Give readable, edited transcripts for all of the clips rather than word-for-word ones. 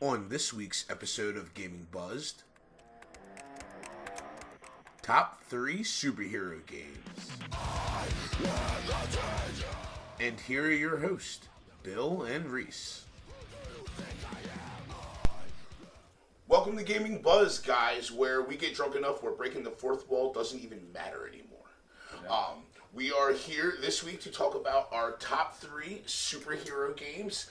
On this week's episode of Gaming Buzzed, top 3 superhero games. And here are your hosts, Bill and Reese. Welcome to Gaming Buzz, guys, where we get drunk enough where breaking the fourth wall doesn't even matter anymore. We are here this week to talk about our top 3 superhero games.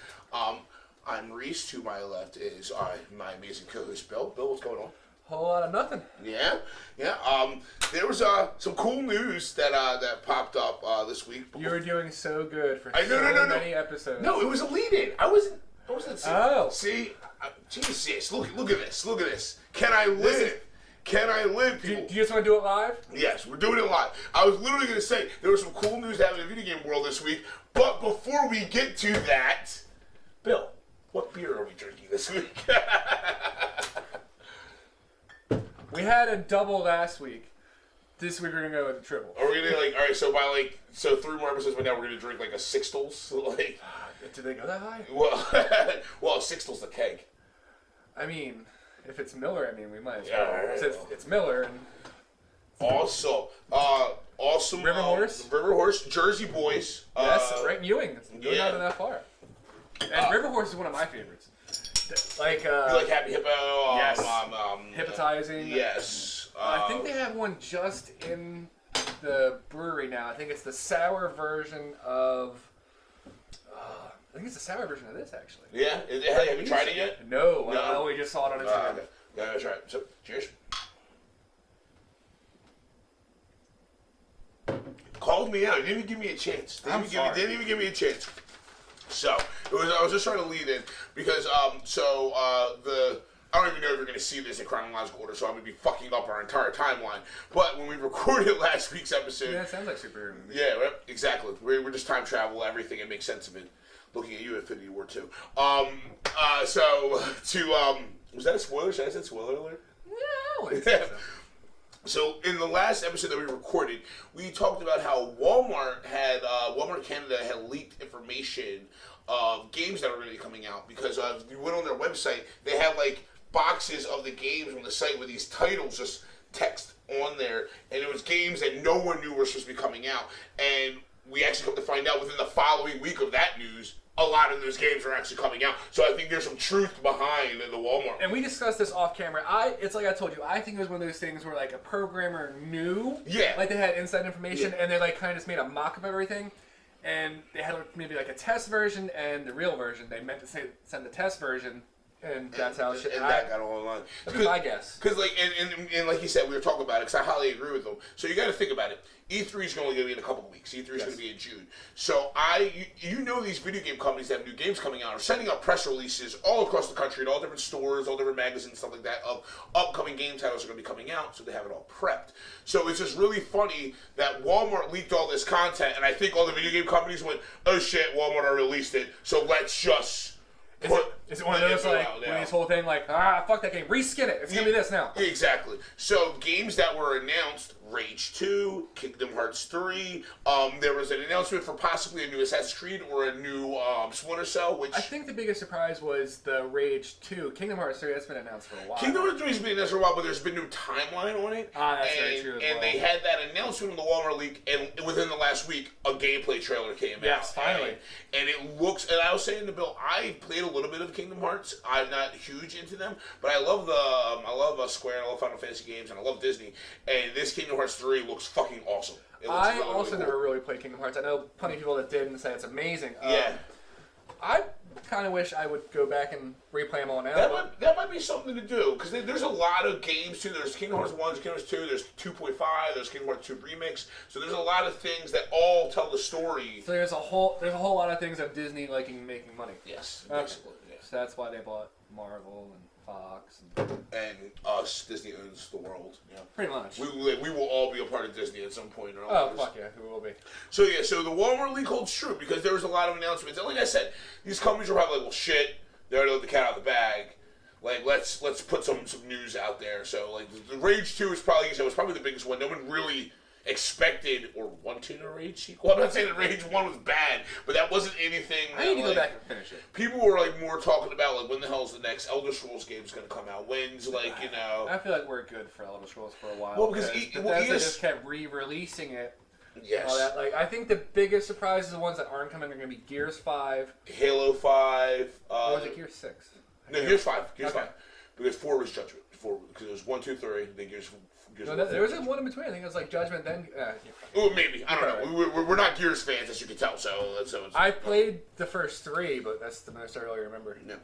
I'm Reese. To my left is my amazing co-host, Bill. Bill, what's going on? Whole lot of nothing. Yeah. There was some cool news that popped up this week. You were doing so good for many episodes. No, it was a lead-in. I wasn't. Oh. See, Jesus, look at this. Can I live? Can I live, people? Do you just want to do it live? Yes, we're doing it live. I was literally going to say there was some cool news happening in the video game world this week, but before we get to that, Bill, what beer are we drinking this week? We had a double last week. This week we're going to go with a triple. Are we going to alright, so by 3 more episodes by now we're going to drink like a Sixtels? Did they go that high? Well, Sixtel's the keg. I mean, if it's Miller, we might as well. Yeah, Since it's Miller. And also, awesome. River Horse, Jersey Boys. Yes, right in Ewing. You're not that far. And River Horse is one of my favorites. You like Happy Hippo? Yes. Hypnotizing. Yes. I think they have one just in the brewery now. I think it's the sour version of... I think it's the sour version of this, actually. Yeah? Have you tried it yet? No. I only just saw it on Instagram. Okay. Yeah, that's right. So, cheers. Called me out. Didn't even give me a chance. Didn't even give me a chance. So, I was just trying to lead in because, I don't even know if you're going to see this in chronological order, so I'm going to be fucking up our entire timeline. But when we recorded last week's episode... Yeah, it sounds like superhero movies. Yeah, right, exactly. We're just time travel, everything, and make sense of it. Looking at you, Infinity War 2. Was that a spoiler? Should I say spoiler alert? No, it's So in the last episode that we recorded, we talked about how Walmart Canada had leaked information of games that are going to be coming out because you went on their website, they had boxes of the games on the site with these titles just text on there, and it was games that no one knew were supposed to be coming out, and we actually come to find out within the following week of that news, a lot of those games are actually coming out. So I think there's some truth behind the Walmart. And we discussed this off camera. It's like I told you, I think it was one of those things where a programmer knew. Yeah. They had inside information and they kind of just made a mock of everything. And they had maybe a test version and the real version. They meant to send the test version. And that's how shit. And that got online. That's my guess. Because and like you said, we were talking about it. Because I highly agree with them. So you got to think about it. E3 is only going to be in a couple of weeks. E3 is going to be in June. So these video game companies that have new games coming out are sending out press releases all across the country, at all different stores, all different magazines, stuff like that, of upcoming game titles are going to be coming out. So they have it all prepped. So it's just really funny that Walmart leaked all this content, and I think all the video game companies went, "Oh shit, Walmart already released it. So let's just." Is it one of those when this whole thing fuck that game, reskin it, it's gonna be this now. Exactly. So games that were announced, Rage 2, Kingdom Hearts 3, there was an announcement for possibly a new Assassin's Creed or a new Splinter Cell, which... I think the biggest surprise was the Rage 2. Kingdom Hearts 3, that's been announced for a while. Kingdom Hearts 3 has been announced for a while, but there's been no timeline on it. That's very true as well. And they had that announcement on the Walmart leak, and within the last week, a gameplay trailer came out. Yes, finally. And it looks... And I was saying to Bill, I played a little bit of Kingdom Hearts. I'm not huge into them, but I love Square, I love Final Fantasy games, and I love Disney. And this Kingdom Hearts 3 looks fucking awesome. I also never really played Kingdom Hearts. I know plenty of people that did and say it's amazing. Yeah. I kind of wish I would go back and replay them all now. That might be something to do, because there's a lot of games, too. There's Kingdom Hearts 1, there's Kingdom Hearts 2, there's 2.5, there's Kingdom Hearts 2 Remix. So there's a lot of things that all tell the story. So there's a whole lot of things of Disney making money. Yes, basically. Yes. So that's why they bought Marvel and Fox. And us. Disney owns the world. Yeah. Pretty much. We will all be a part of Disney at some point or other. Oh, fuck yeah, we will be. So the Walmart leak holds true, because there was a lot of announcements. And like I said, these companies were probably well, shit, they already let the cat out of the bag. Let's put some news out there. So, the Rage 2 was probably the biggest one. No one really expected or wanted a Rage sequel. I'm not saying that Rage 1 was bad, but that wasn't anything that, I need to go back and finish it. People were like more talking about like when the hell's the next Elder Scrolls game is going to come out. When's like, you know... I feel like we're good for Elder Scrolls for a while. Well, because Bethesda just kept re-releasing it. Yes. All that. Like, I think the biggest surprises, the ones that aren't coming, are going to be Gears 5. Halo 5. Or was it Gears 6? No, Gears 5. Gears 5. Because 4 was Judgment. 4, because it was 1, 2, 3, then Gears no, there was one in between. I think it was like Judgment, then... Oh, maybe. I don't know. We're not Gears fans, as you can tell. So I played the first 3, but that's the most I really remember. No.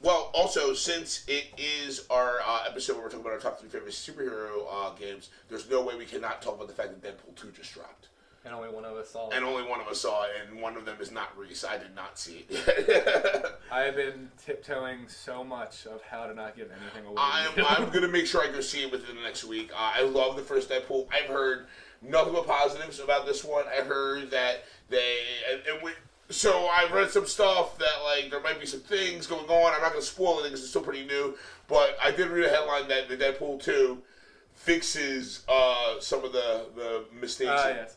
Well, also, since it is our episode where we're talking about our top 3 favorite superhero games, there's no way we cannot talk about the fact that Deadpool 2 just dropped. And only one of us saw it. And only one of us saw it, and one of them is not Reese. I did not see it. I have been tiptoeing so much of how to not give anything away. I'm going to make sure I go see it within the next week. I love the first Deadpool. I've heard nothing but positives about this one. I heard that so I've read some stuff that, like, there might be some things going on. I'm not going to spoil it because it's still pretty new. But I did read a headline that the Deadpool 2 fixes some of the mistakes. Yes.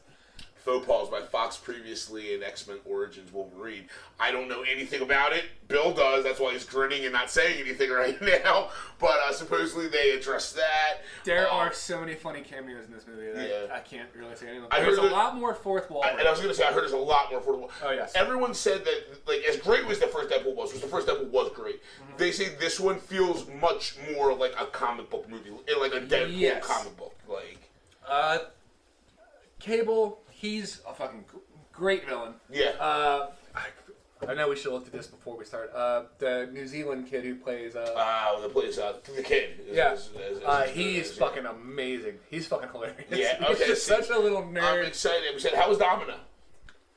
Faux pas by Fox previously in X-Men Origins Wolverine. I don't know anything about it. Bill does. That's why he's grinning and not saying anything right now. But supposedly they addressed that. There are so many funny cameos in this movie that I can't really say anything. There's a lot more fourth wall. And I was going to say, I heard there's a lot more fourth wall. Oh, yes. Everyone said that, like, as great as the first Deadpool was, which the first Deadpool was great, they say this one feels much more like a comic book movie. Like a Deadpool comic book. Like, Cable... He's a fucking great villain. Yeah. I know we should look at this before we start. The New Zealand kid who plays... the kid. He's fucking amazing. He's fucking hilarious. Yeah, okay. He's just such a little nerd. I'm excited. How was Domino?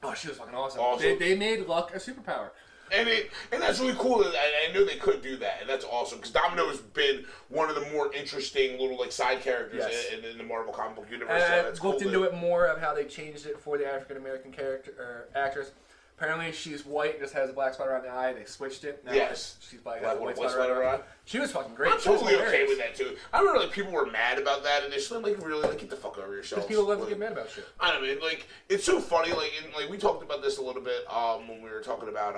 Oh, she was fucking awesome. They made luck a superpower. And that's really cool. I knew they could do that, and that's awesome because Domino has been one of the more interesting little like side characters in the Marvel comic book universe. And I looked into it more of how they changed it for the African American character or actress. Apparently, she's white and just has a black spot around the eye. They switched it. Now she's black, has a white spot around her eye. She was fucking great. I'm totally okay with that too. I remember like people were mad about that initially. I'm like, really, like, get the fuck over yourselves. Because people love to get mad about shit. I don't know, like it's so funny. Like we talked about this a little bit when we were talking about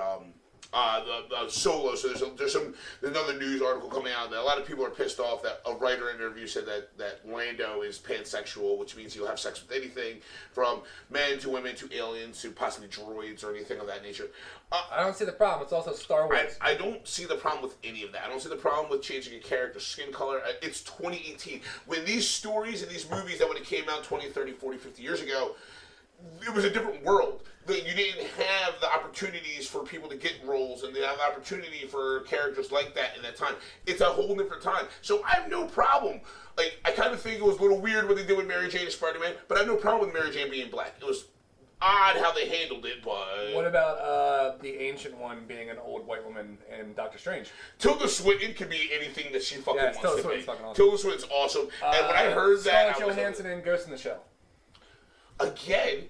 the Solo. So there's another news article coming out that a lot of people are pissed off that a writer in an interview said that Lando is pansexual, which means he'll have sex with anything from men to women to aliens to possibly droids or anything of that nature. I don't see the problem. It's also Star Wars. I don't see the problem with any of that. I don't see the problem with changing a character's skin color. It's 2018. When these stories and these movies that when it came out 20, 30, 40, 50 years ago, it was a different world. You didn't have the opportunities for people to get roles, and they have the opportunity for characters like that in that time. It's a whole different time. So I have no problem. Like, I kind of think it was a little weird what they did with Mary Jane and Spider-Man, but I have no problem with Mary Jane being black. It was odd how they handled it, but... What about the ancient one being an old white woman in Doctor Strange? Tilda Swinton could be anything that she fucking wants to be. Fucking awesome. Tilda Swinton's awesome. And when I heard that... Scarlett Johansson in Ghost in the Shell. Again...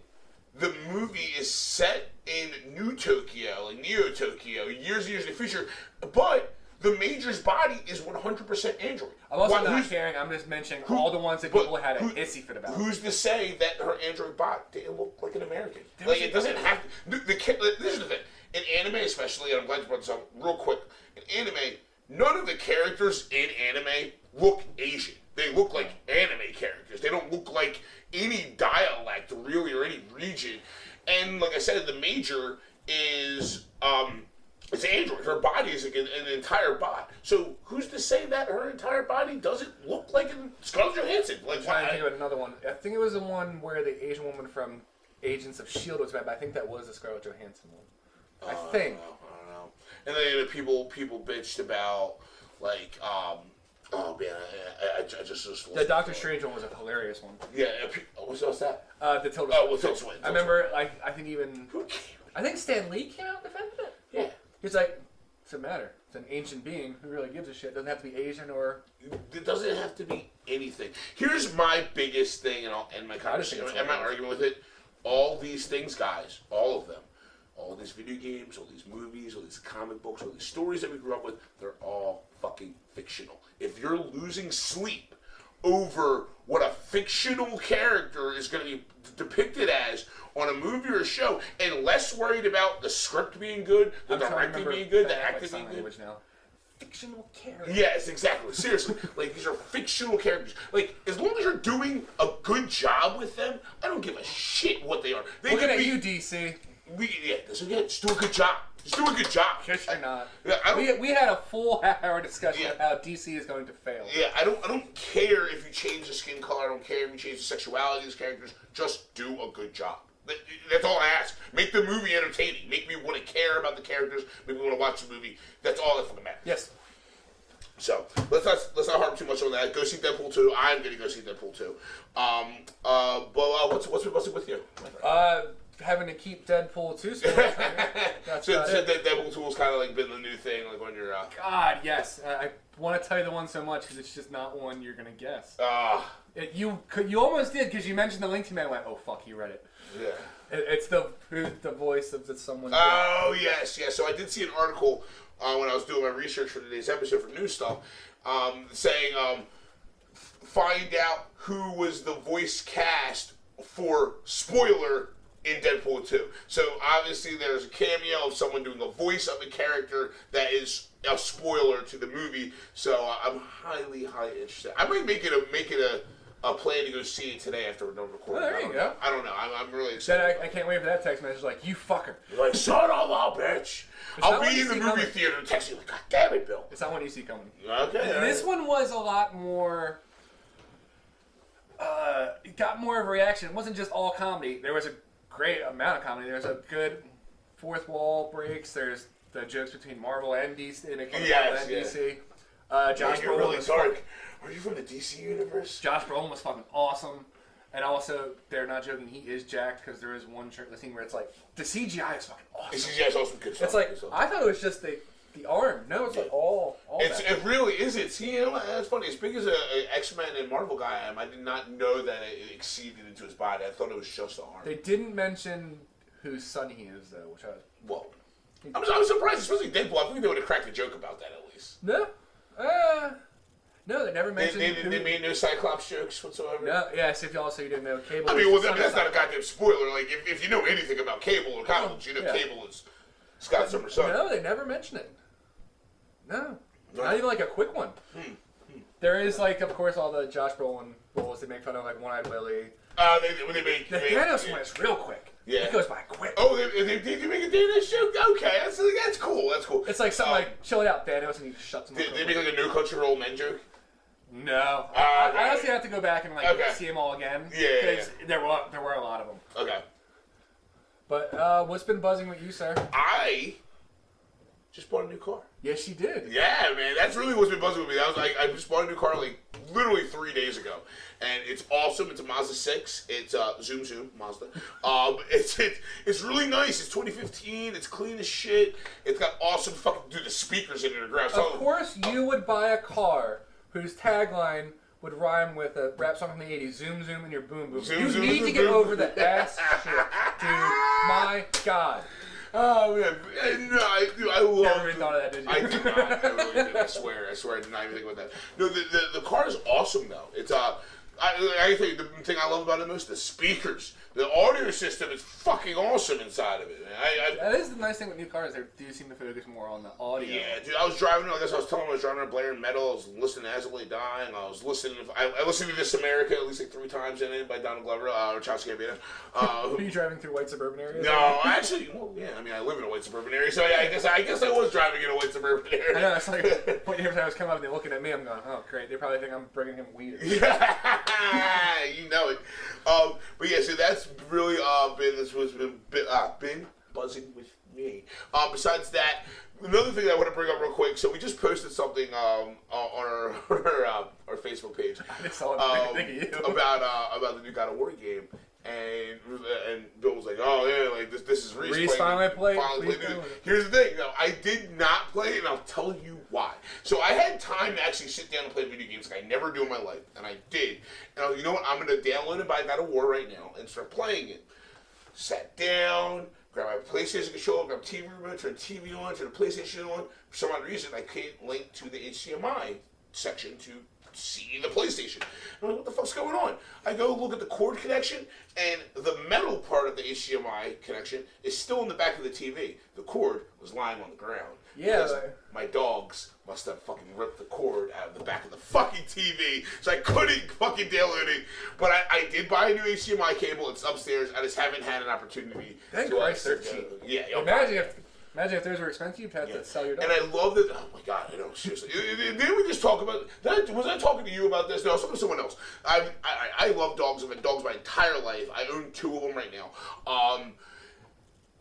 The movie is set in New Tokyo, like Neo Tokyo, years and years in the future, but the Major's body is 100% android. I'm also not caring, I'm just mentioning all the ones that people had an issy fit about. Who's to say that her android body didn't look like an American? Like, it doesn't have to. This is the thing. In anime especially, and I'm glad you brought this up real quick, in anime, none of the characters in anime look Asian. They look like anime characters. They don't look like any dialect, really, or any region. And like I said, the Major is it's android. Her body is like an entire bot. So who's to say that her entire body doesn't look like Scarlett Johansson? Like, I'm trying to think of another one. I think it was the one where the Asian woman from Agents of S.H.I.E.L.D. was bad, but I think that was the Scarlett Johansson one. I think. I don't know. And then people bitched about like oh man, I just the Doctor Strange one was a hilarious one. Yeah, what's that? The Tilda Swinton. I remember, I think Stan Lee came out and defended it. Yeah. He's like, doesn't matter. It's an ancient being. Who really gives a shit? Doesn't have to be Asian or... It doesn't have to be anything. Here's my biggest thing, and I'll end my conversation. I'm not arguing with it. All these things, guys, all of them, all these video games, all these movies, all these comic books, all these stories that we grew up with, they're all fucking fictional. If you're losing sleep over what a fictional character is going to be depicted as on a movie or a show, and less worried about the script being good, the directing being good, the acting being good. Now. Fictional characters. Yes, exactly. Seriously, like these are fictional characters. Like as long as you're doing a good job with them, I don't give a shit what they are. Looking at you, DC. Just do a good job. Just do a good job. Yes, you're not. Yeah, we had a full half-hour discussion of how DC is going to fail. Yeah, I don't care if you change the skin color. I don't care if you change the sexuality of these characters. Just do a good job. That's all I ask. Make the movie entertaining. Make me want to care about the characters. Make me want to watch the movie. That's all that fucking matters. Yes. So let's not harp too much on that. Go see Deadpool 2. I'm gonna go see Deadpool 2. What's with you? Having to keep Deadpool 2. So Deadpool 2 has kind of like been the new thing, like when you're. God, yes. I want to tell you the one so much because it's just not one you're gonna guess. You almost did because you mentioned the link to me. I went, oh fuck, you read it. Yeah. It's the voice of someone. Oh yes. So I did see an article when I was doing my research for today's episode for new stuff, saying find out who was the voice cast for spoiler in Deadpool 2. So obviously there's a cameo of someone doing a voice of a character that is a spoiler to the movie. So I'm highly interested. I might make it a plan to go see it today after we're done recording. Oh, there you go. I don't know. I'm really excited. I can't wait for that text message like, you fucker. You're like, son of a bitch. I'll be in the movie theater and text you like, God damn it, Bill. It's not one you see coming. Okay. This one was a lot more... it got more of a reaction. It wasn't just all comedy. There was a great amount of comedy. There's a good fourth wall breaks. There's the jokes between Marvel and DC. DC. Josh Brolin really was dark. Are you from the DC universe? Josh Brolin was fucking awesome. And also, they're not joking, he is jacked because there is one shirtless scene where it's like, the CGI is fucking awesome. The CGI is awesome. Good stuff. It's like, I thought it was just the arm. No, it's like all it really is. It's, that's funny. As big as an X-Men and Marvel guy I am, I did not know that it exceeded into his body. I thought it was just the arm. They didn't mention whose son he is, though, which I was... Well, I was surprised, especially Deadpool. I think they would have cracked a joke about that at least. No, they never mentioned. They made no Cyclops jokes whatsoever. No, yes. If y'all say you didn't know, Cable. I mean, that's not a goddamn spoiler. Like, if you know anything about Cable or comics, you know Cable is Scott Summers' son. No, they never mention it. No, not even like a quick one. There is like, of course, all the Josh Brolin roles. They make fun of like One-Eyed Willie. They make the Thanos one is real quick. Yeah, it goes by quick. Oh, they make a Thanos joke? Okay, that's cool. That's cool. It's like something like chill it out, Thanos, and he shuts him. They make like a No Country for Old Men joke. No, I honestly have to go back and see them all again. Yeah. There were a lot of them. Okay. But what's been buzzing with you, sir? I just bought a new car. Yes, you did. Yeah, man, that's really what's been buzzing with me. I just bought a new car like literally 3 days ago, and it's awesome. It's a Mazda 6. It's Zoom Mazda. It's really nice. It's 2015. It's clean as shit. It's got awesome the speakers in it are great. Of course, you would buy a car whose tagline would rhyme with a rap song from the 80s, Zoom in your boom boom. You need to get over the ass shit, dude. My God. Oh man, no, I love. Never even thought of that, did you? I did not. I really did. I swear, I did not even think about that. No, the car is awesome though. It's I tell you the thing I love about it most, the speakers. The audio system is fucking awesome inside of it. That is the nice thing with new cars. They do seem to focus more on the audio. Yeah, dude. I was driving. I guess I was telling them I was driving a blaring metal. I was listening to As I Lay Dying. I was listening. I listened to This America at least like 3 times in it by Donald Glover or Chelsea Gambino. Were you driving through white suburban areas? No, actually, yeah. I mean, I live in a white suburban area, so yeah, I guess I was driving in a white suburban area. I know. It's like every time I was coming up and they're looking at me, I'm going, oh great. They probably think I'm bringing him weed. You know it. But yeah, so that's really been buzzing with me. Besides that, another thing I want to bring up real quick. So we just posted something on our Facebook page about the new God of War game, and Bill was like, "Oh yeah, like this is Reese finally played. Here's the thing, though, I did not play it, and I'll tell you why. So I had time to actually sit down and play video games like I never do in my life, and I did. And I was, you know what? I'm going to download and buy God of War right now and start playing it. Sat down, grabbed my PlayStation controller, grabbed TV remote, turned the TV on, turned the PlayStation on. For some odd reason, I can't link to the HDMI section to see the PlayStation. I'm like, what the fuck's going on? I go look at the cord connection, and the metal part of the HDMI connection is still in the back of the TV. The cord was lying on the ground. Yeah. My dogs must have fucking ripped the cord out of the back of the fucking TV, so I couldn't fucking download it. But I did buy a new HDMI cable. It's upstairs. I just haven't had an opportunity. Thank Christ, they're cheap. Yeah. Imagine if theirs were expensive, you'd have to sell your dog. And I love that. Oh my god, I know. Seriously, didn't we just talk about? Was I talking to you about this? No, I was talking to someone else. I love dogs. I've had dogs my entire life. I own 2 of them right now.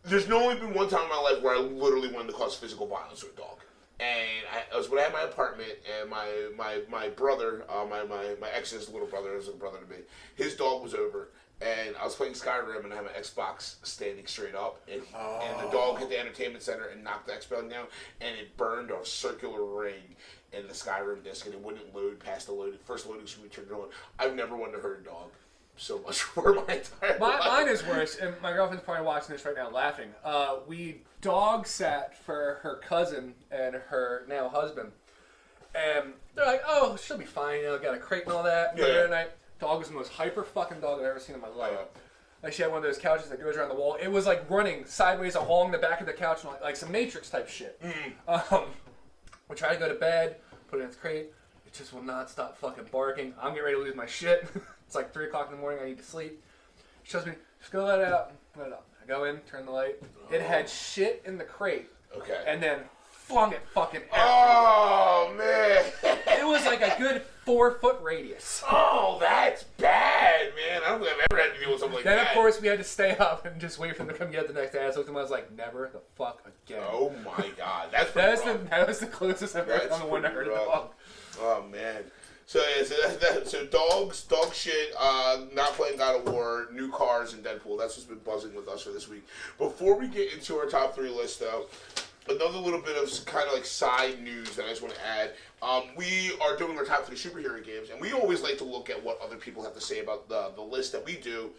There's only been one time in my life where I literally wanted to cause physical violence to a dog. And it was when I had my apartment, and my brother, my ex's little brother, is a brother to me, his dog was over, and I was playing Skyrim, and I had my Xbox standing straight up, and the dog hit the entertainment center and knocked the Xbox down, and it burned a circular ring in the Skyrim disc, and it wouldn't load past the first loading screen we turned it on. I've never wanted to hurt a dog so much for my entire life. Mine is worse, and my girlfriend's probably watching this right now laughing. We dog sat for her cousin and her now husband, and they're like, oh, she'll be fine, got a crate and all that. Yeah. Night. Dog was the most hyper fucking dog I've ever seen in my life. Like, she had one of those couches that goes around the wall. It was like running sideways along the back of the couch, and like some Matrix type shit. We tried to go to bed, put it in its crate. It just will not stop fucking barking. I'm getting ready to lose my shit. It's like 3 o'clock in the morning. I need to sleep. She tells me, just go let it out. Let it out. I go in, turn the light. It had shit in the crate. Okay. And then flung it fucking out. Oh, man. It was like a good 4-foot radius. Oh, that's bad, man. I don't think I've ever had to deal with something like that. Then, of course, we had to stay up and just wait for them to come get it the next day. I looked at him, I was like, never the fuck again. Oh, my God. That's that was the closest I've ever come to one I heard a dog. Oh, man. So dog shit, not playing God of War, new cars, and Deadpool. That's what's been buzzing with us for this week. Before we get into our top 3 list, though, another little bit of kind of like side news that I just want to add. We are doing our top 3 superhero games, and we always like to look at what other people have to say about the list that we do,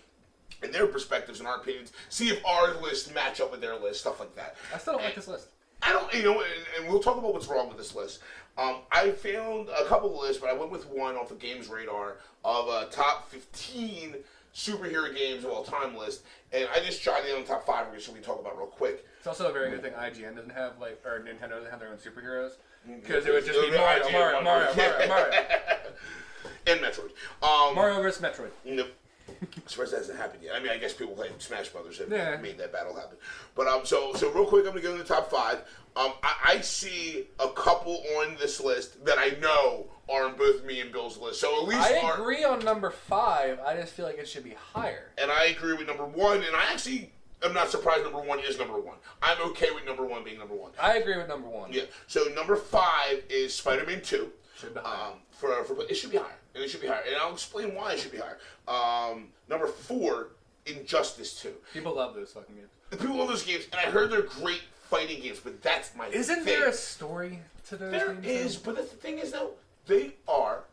and their perspectives and our opinions. See if our lists match up with their list, stuff like that. I still don't like this list. I don't, and we'll talk about what's wrong with this list. I found a couple of lists, but I went with one off the Games Radar of a top 15 superhero games of all time list, and I just jotted down the top 5, which we can talk about real quick. It's also a very good thing IGN doesn't have, or Nintendo doesn't have their own superheroes, because it would just be Mario. And Metroid. Mario vs. Metroid. Nope. I'm surprised that hasn't happened yet. I mean, I guess people playing Smash Brothers have made that battle happen. But so real quick, I'm gonna go to the top 5. I see a couple on this list that I know are on both me and Bill's list. So at least I agree on number 5. I just feel like it should be higher. And I agree with number 1. And I actually am not surprised number 1 is number 1. I'm okay with number 1 being number 1. I agree with number 1. Yeah. So number 5 is Spider-Man 2. Should be higher. It should be higher. And it should be higher. And I'll explain why it should be higher. Number 4, Injustice 2. People love those fucking games. People love those games, and I heard they're great fighting games, but that's my Isn't there a story to those games? There is, but the thing is, though, they are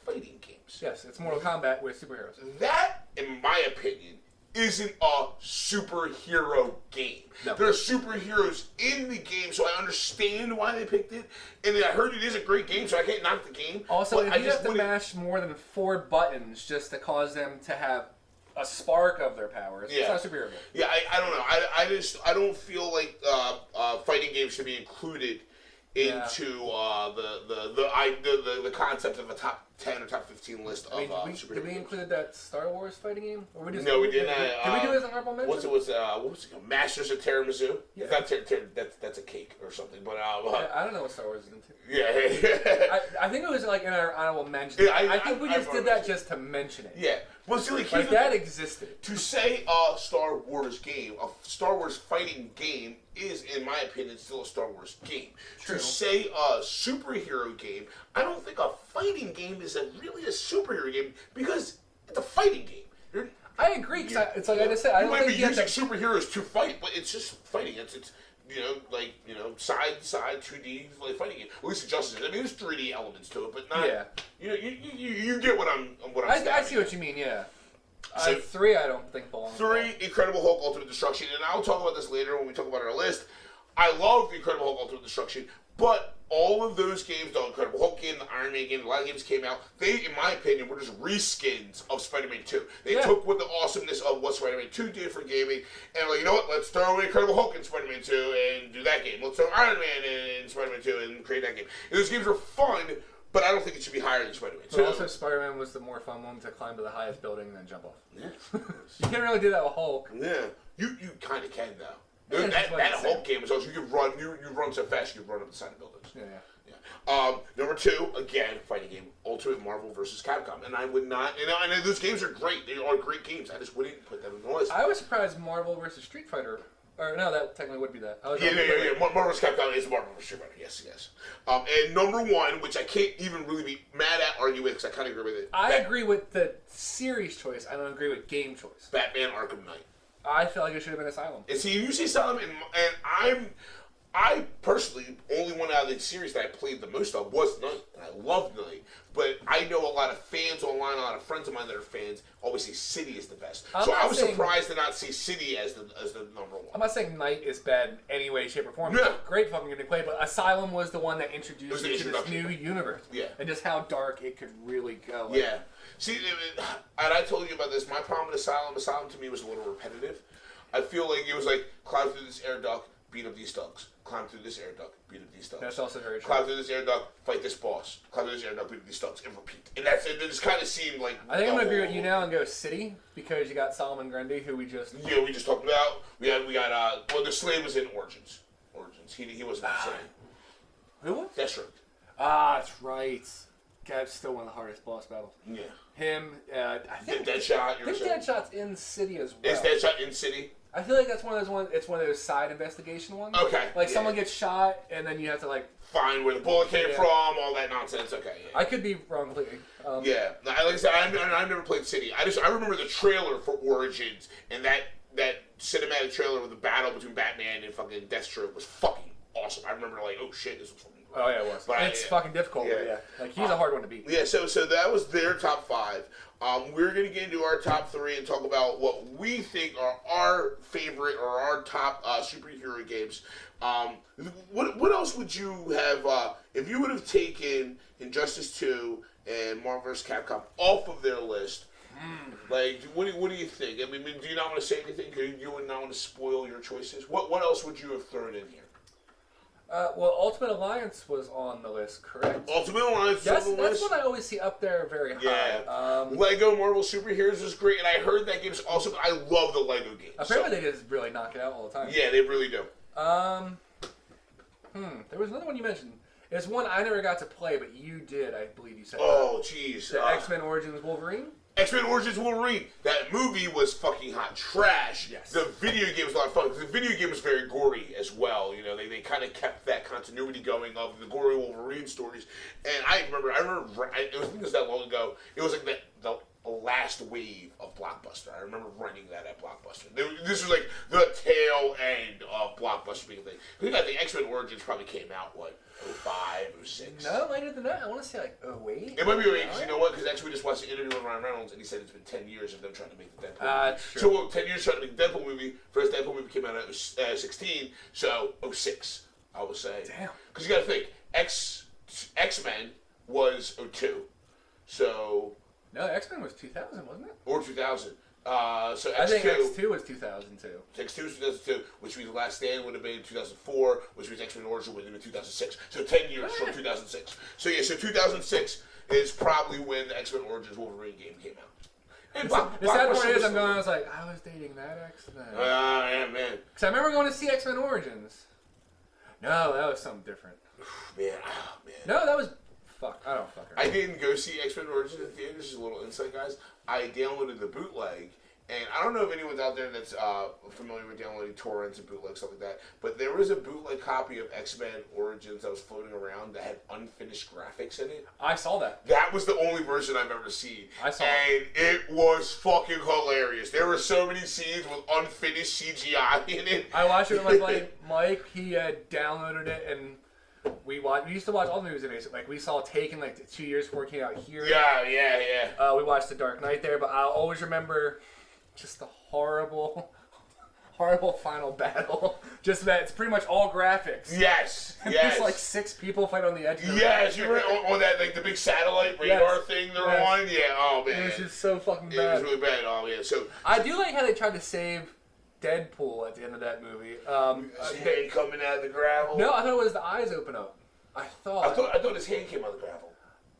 fighting games. Yes, it's Mortal Kombat with superheroes. That, in my opinion, isn't a superhero game. No. There are superheroes in the game, so I understand why they picked it. And I heard it is a great game, so I can't knock the game. Also, if you have to mash more than 4 buttons just to cause them to have a spark of their powers, it's not a superhero game. Yeah, I don't know. I don't feel like fighting games should be included into the concept of a top 10 or top 15 list of superhero Did we include that Star Wars fighting game? Or no, we didn't. Did we do it as an honorable mention? What was it called? Masters of Tiramisu? Yeah. That's a cake or something. But I don't know what Star Wars is into. Yeah. I think it was like in our honorable mention. Yeah, I think we just did that just to mention it. Yeah. Well, see, like that existed. To say a Star Wars game, a Star Wars fighting game, is, in my opinion, still a Star Wars game. True. To say a superhero game, I don't think a fighting game is really a superhero game because it's a fighting game. I agree. Cause it's like I just said. I you don't might think be using superheroes to fight, but it's just fighting. It's side to side 2D like fighting game. At least Injustice. I mean, there's 3D elements to it, but not. Yeah. You get what I'm. I see what you mean. Yeah. So 3, I don't think belongs. 3, Incredible Hulk, Ultimate Destruction, and I'll talk about this later when we talk about our list. I love the Incredible Hulk Ultimate Destruction, but all of those games, the Incredible Hulk game, the Iron Man game, a lot of games came out, they, in my opinion, were just reskins of Spider-Man 2. They took what the awesomeness of what Spider-Man 2 did for gaming, and like, you know what, let's throw Incredible Hulk in Spider-Man 2 and do that game. Let's throw Iron Man in Spider-Man 2 and create that game. And those games are fun, but I don't think it should be higher than Spider-Man 2. But also, Spider-Man was the more fun one to climb to the highest building and then jump off. Yeah. You can't really do that with Hulk. Yeah. You kind of can, though. That Hulk game is also, you run so fast you can run up the side of buildings. Yeah. Number 2, again, fighting game, Ultimate Marvel vs. Capcom. And I would not, and those games are great. They are great games. I just wouldn't put them in the list. I was surprised Marvel vs. Street Fighter. Or no, that technically would be that. Yeah. Marvel vs. Capcom is Marvel vs. Street Fighter. Yes. And number 1, which I can't even really be mad at, argue with, because I kind of agree with it. I agree with the series choice. I don't agree with game choice. Batman Arkham Knight. I feel like it should have been Asylum. And see, you say Asylum, and I personally, only one out of the series that I played the most of was Knight, and I loved Knight. But I know a lot of fans online, a lot of friends of mine that are fans, always say City is the best. So I was surprised to not see City as the number 1. I'm not saying Knight is bad in any way, shape, or form. Yeah. It's a great fucking game to play, but Asylum was the one that introduced you to this new universe. Yeah. And just how dark it could really go. Yeah. See, and I told you about this, my problem with Asylum to me was a little repetitive. I feel like it was like, climb through this air duct, beat up these thugs. Climb through this air duct, beat up these thugs. That's also very true. Climb through this air duct, fight this boss. Climb through this air duct, beat up these thugs, and repeat. And that's it. It just kind of seemed like... I think I'm going to agree with you now and go City, because you got Solomon Grundy, who we just... Yeah, we just talked about. We got the Slave was in Origins. He wasn't the same. Who was? Deathstroke. Ah, that's right. That's still one of the hardest boss battles. Yeah. Him, I think... Deadshot, I think Deadshot's in City as well. Is Deadshot in City? I feel like that's one of those ones. It's one of those side investigation ones. Okay. Like someone gets shot, and then you have to like find where the bullet came from, all that nonsense. Okay. Yeah. I could be wrong completely. Yeah. Like I said, I've never played City. I remember the trailer for Origins, and that cinematic trailer with the battle between Batman and fucking Deathstroke was fucking awesome. I remember like, oh shit, this was fucking great. Oh yeah, it was. But it's fucking difficult. Yeah. Like he's a hard one to beat. Yeah. So that was their top 5. We're going to get into our top 3 and talk about what we think are our favorite or our top superhero games. What else would you have, if you would have taken Injustice 2 and Marvel vs. Capcom off of their list? Like, what do you think? I mean, do you not want to say anything? You would not want to spoil your choices? What else would you have thrown in here? Well, Ultimate Alliance was on the list, correct? Ultimate Alliance was on the list. That's one I always see up there very high. Yeah. Lego Marvel Superheroes was great, and I heard that game's awesome. I love the Lego games. Apparently they just really knock it out all the time. Yeah, they really do. There was another one you mentioned. It's one I never got to play, but you did, I believe you said. Oh, jeez. The X-Men Origins Wolverine? X-Men Origins Wolverine. That movie was fucking hot trash. Yes. The video game was a lot of fun because the video game was very gory as well. You know, they kind of kept that continuity going of the gory Wolverine stories. And I remember, I think it was that long ago. It was like the last wave of Blockbuster. I remember renting that at Blockbuster. This was like the tail end of Blockbuster being a thing. I think the X-Men Origins probably came out, 05, 06? No, later than that. I want to say like 08. It might be 08, because you know what? Because actually we just watched the interview with Ryan Reynolds, and he said it's been 10 years of them trying to make the Deadpool movie. True. So 10 years trying to make the Deadpool movie. First Deadpool movie came out in 16, so 06, I would say. Damn. Because you got to think, X-Men was 02, so... No, X-Men was 2000, wasn't it? Or 2000. So X2, I think X2 was 2002. X2 was 2002, which means Last Stand would have been in 2004, which means X-Men Origins would have been in 2006. So 10 years from 2006. So yeah, so 2006 is probably when the X-Men Origins Wolverine game came out. And the sad part is, I was like, I was dating that X-Men. Yeah, man. Because I remember going to see X-Men Origins. No, that was something different. Man. No, that was... Fuck, I don't fuck her. I didn't go see X-Men Origins in theaters. Just a little insight, guys. I downloaded the bootleg, and I don't know if anyone's out there that's familiar with downloading torrents and bootleg, stuff like that, but there was a bootleg copy of X-Men Origins that was floating around that had unfinished graphics in it. I saw that. That was the only version I've ever seen. I saw it. And it was fucking hilarious. There were so many scenes with unfinished CGI in it. I watched it with my buddy Mike. He had downloaded it, and we used to watch all the movies in it. Like, we saw Taken, 2 years before it came out here. Yeah. We watched The Dark Knight there, but I'll always remember just the horrible horrible final battle. Just that it's pretty much all graphics. Yes, and yes. There's like 6 people fight on the edge of the Yes, you were on that, like, the big satellite radar thing they're on? Yeah, oh, man. It was just so fucking bad. It was really bad, oh, yeah. So I do like how they tried to save Deadpool at the end of that movie. His hand coming out of the gravel? No, I thought it was the eyes open up. I thought his hand came out of the gravel.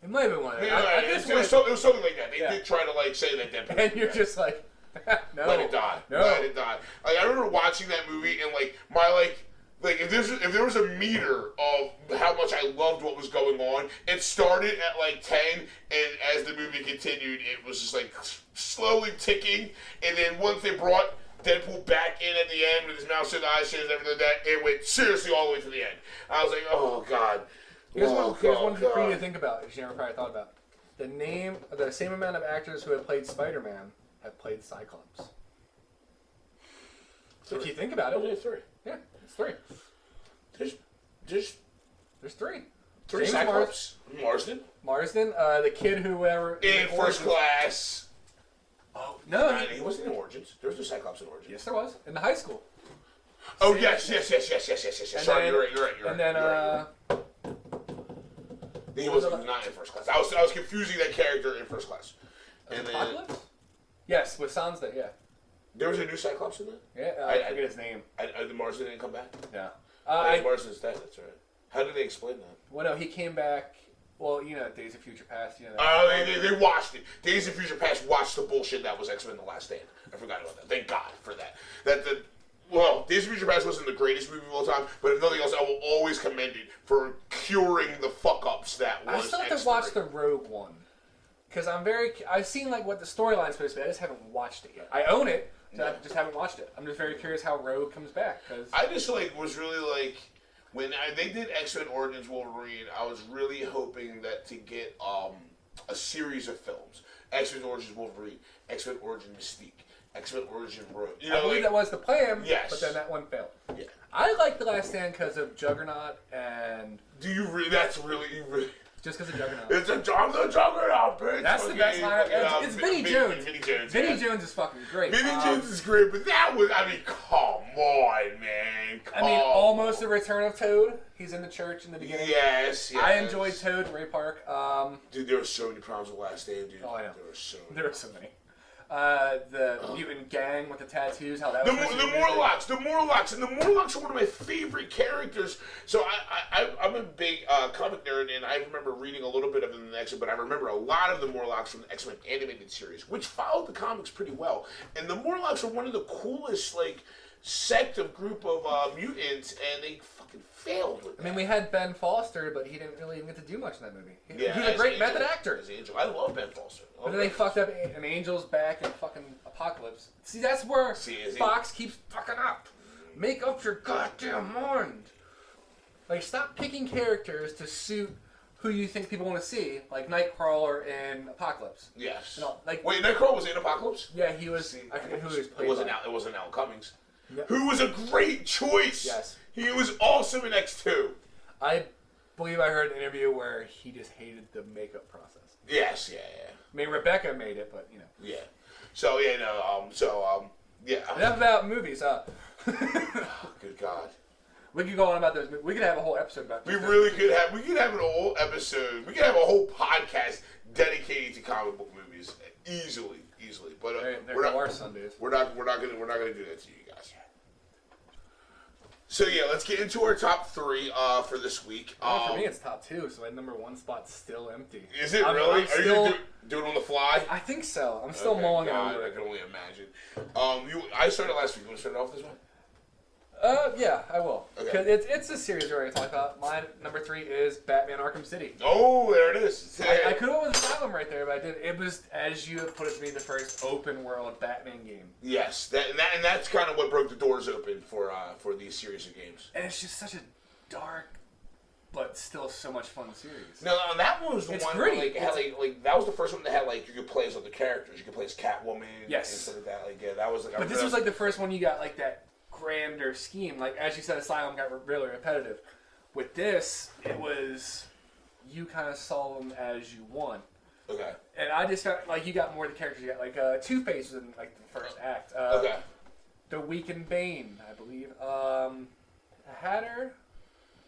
It might have been one of them. It was something like that. They did try to, like, say that Deadpool. And you're just like, no. Let it die. No. Let it die. Like, I remember watching that movie and, like, if there was a meter of how much I loved what was going on, it started at like 10, and as the movie continued, it was just like slowly ticking. And then once they brought Deadpool back in at the end with his mouth and eyes and everything like that, it went seriously all the way to the end. I was like, oh god. Here's one for you to think about, if you never probably thought about. The same amount of actors who have played Spider-Man have played Cyclops. So if you think about it, there's 3. Yeah, it's 3. There's 3. 3 Cyclops. Marsden, the kid whoever in First Class. Oh no, he wasn't in Origins. There was no Cyclops in Origins. Yes, there was in the high school. Oh yes. Sorry, you're right. And then he wasn't not in First Class. I was confusing that character in First Class. And then Apocalypse? Yes, with Sansa, yeah. There was a new Cyclops in that? Yeah, I forget his name. The Marsden didn't come back? Yeah. Marsden's dead, that's right. How did they explain that? Well, no, he came back, well, you know, Days of Future Past. You know, they watched it. Days of Future Past watched the bullshit that was X-Men The Last Stand. I forgot about that. Thank God for that. Days of Future Past wasn't the greatest movie of all time, but if nothing else, I will always commend it for curing the fuck-ups that was I still have to X-Men. watch the Rogue one. Because I've seen like what the storyline's supposed to be. I just haven't watched it yet. I own it, so I just haven't watched it. I'm just very curious how Rogue comes back. Cause I just was really when they did X-Men Origins Wolverine, I was really hoping that to get a series of films: X-Men Origins Wolverine, X-Men Origin Mystique, X-Men Origin Rogue. I believe that was the plan. Yes, but then that one failed. Yeah, I like The Last Stand because of Juggernaut and. Do you really? That's really. Just because of Juggernaut. I'm the Juggernaut, bitch. That's the best line. It's Vinnie Jones. Vinnie Jones is fucking great. Vinnie Jones is great, but that was, come on, man. Almost the return of Toad. He's in the church in the beginning. Yes. I enjoyed Toad, Ray Park. Dude, there were so many problems with Last Stand, dude. Oh, I know. There were so many. The mutant gang with the tattoos, how that was the Morlocks, and the Morlocks are one of my favorite characters. So I'm a big comic nerd, and I remember reading a little bit of them in the X-Men, but I remember a lot of the Morlocks from the X-Men animated series, which followed the comics pretty well. And the Morlocks are one of the coolest, sect of group of mutants, and they fucking failed with that. I mean, we had Ben Foster, but he didn't really even get to do much in that movie. He's a great Angel, method actor. As Angel. I love Ben Foster. But then they fucked up an Angel's back in fucking Apocalypse. See, that's where Fox keeps fucking up. Make up your goddamn mind. Stop picking characters to suit who you think people want to see, like Nightcrawler in Apocalypse. Yes. Wait, Nightcrawler was in Apocalypse? Yeah, he was. I forget who he was playing. It wasn't Al Cummings. Yep. Who was a great choice. Yes. He was awesome in X2. I believe I heard an interview where he just hated the makeup process. Yes, yeah. I mean, Rebecca made it, but, you know. Yeah. So, yeah. Enough about movies, huh? Good God. We could go on about those movies. We could have a whole episode about We could have an whole episode. We could have a whole podcast dedicated to comic book movies. Easily. But there are Sundays. We're not gonna do that to you guys. So yeah, let's get into our top 3 for this week. For me, it's top 2, so my number 1 spot's still empty. Is it really? Are you doing it on the fly? I think so. I'm still mulling over it. I can only imagine. I started last week. You want to start it off this way? Yeah, I will. Because Okay. it's a series we're going to talk about. My number 3 is Batman Arkham City. Oh, there it is. I could have went with Asylum right there, but I did. It was, as you put it to me, the first open world Batman game. Yes, and that's kind of what broke the doors open for these series of games. And it's just such a dark, but still so much fun series. No, that one was the one where, that was the first one that had you could play as other characters. You could play as Catwoman. Yes. And stuff like that. That was But this was the first one you got that grander scheme. As you said, Asylum got really repetitive. With this, it was you kind of saw them as you want. Okay. And I just felt you got more of the characters. You got Two-Face was in the first act. Okay. The Week in Bane, I believe. Hatter,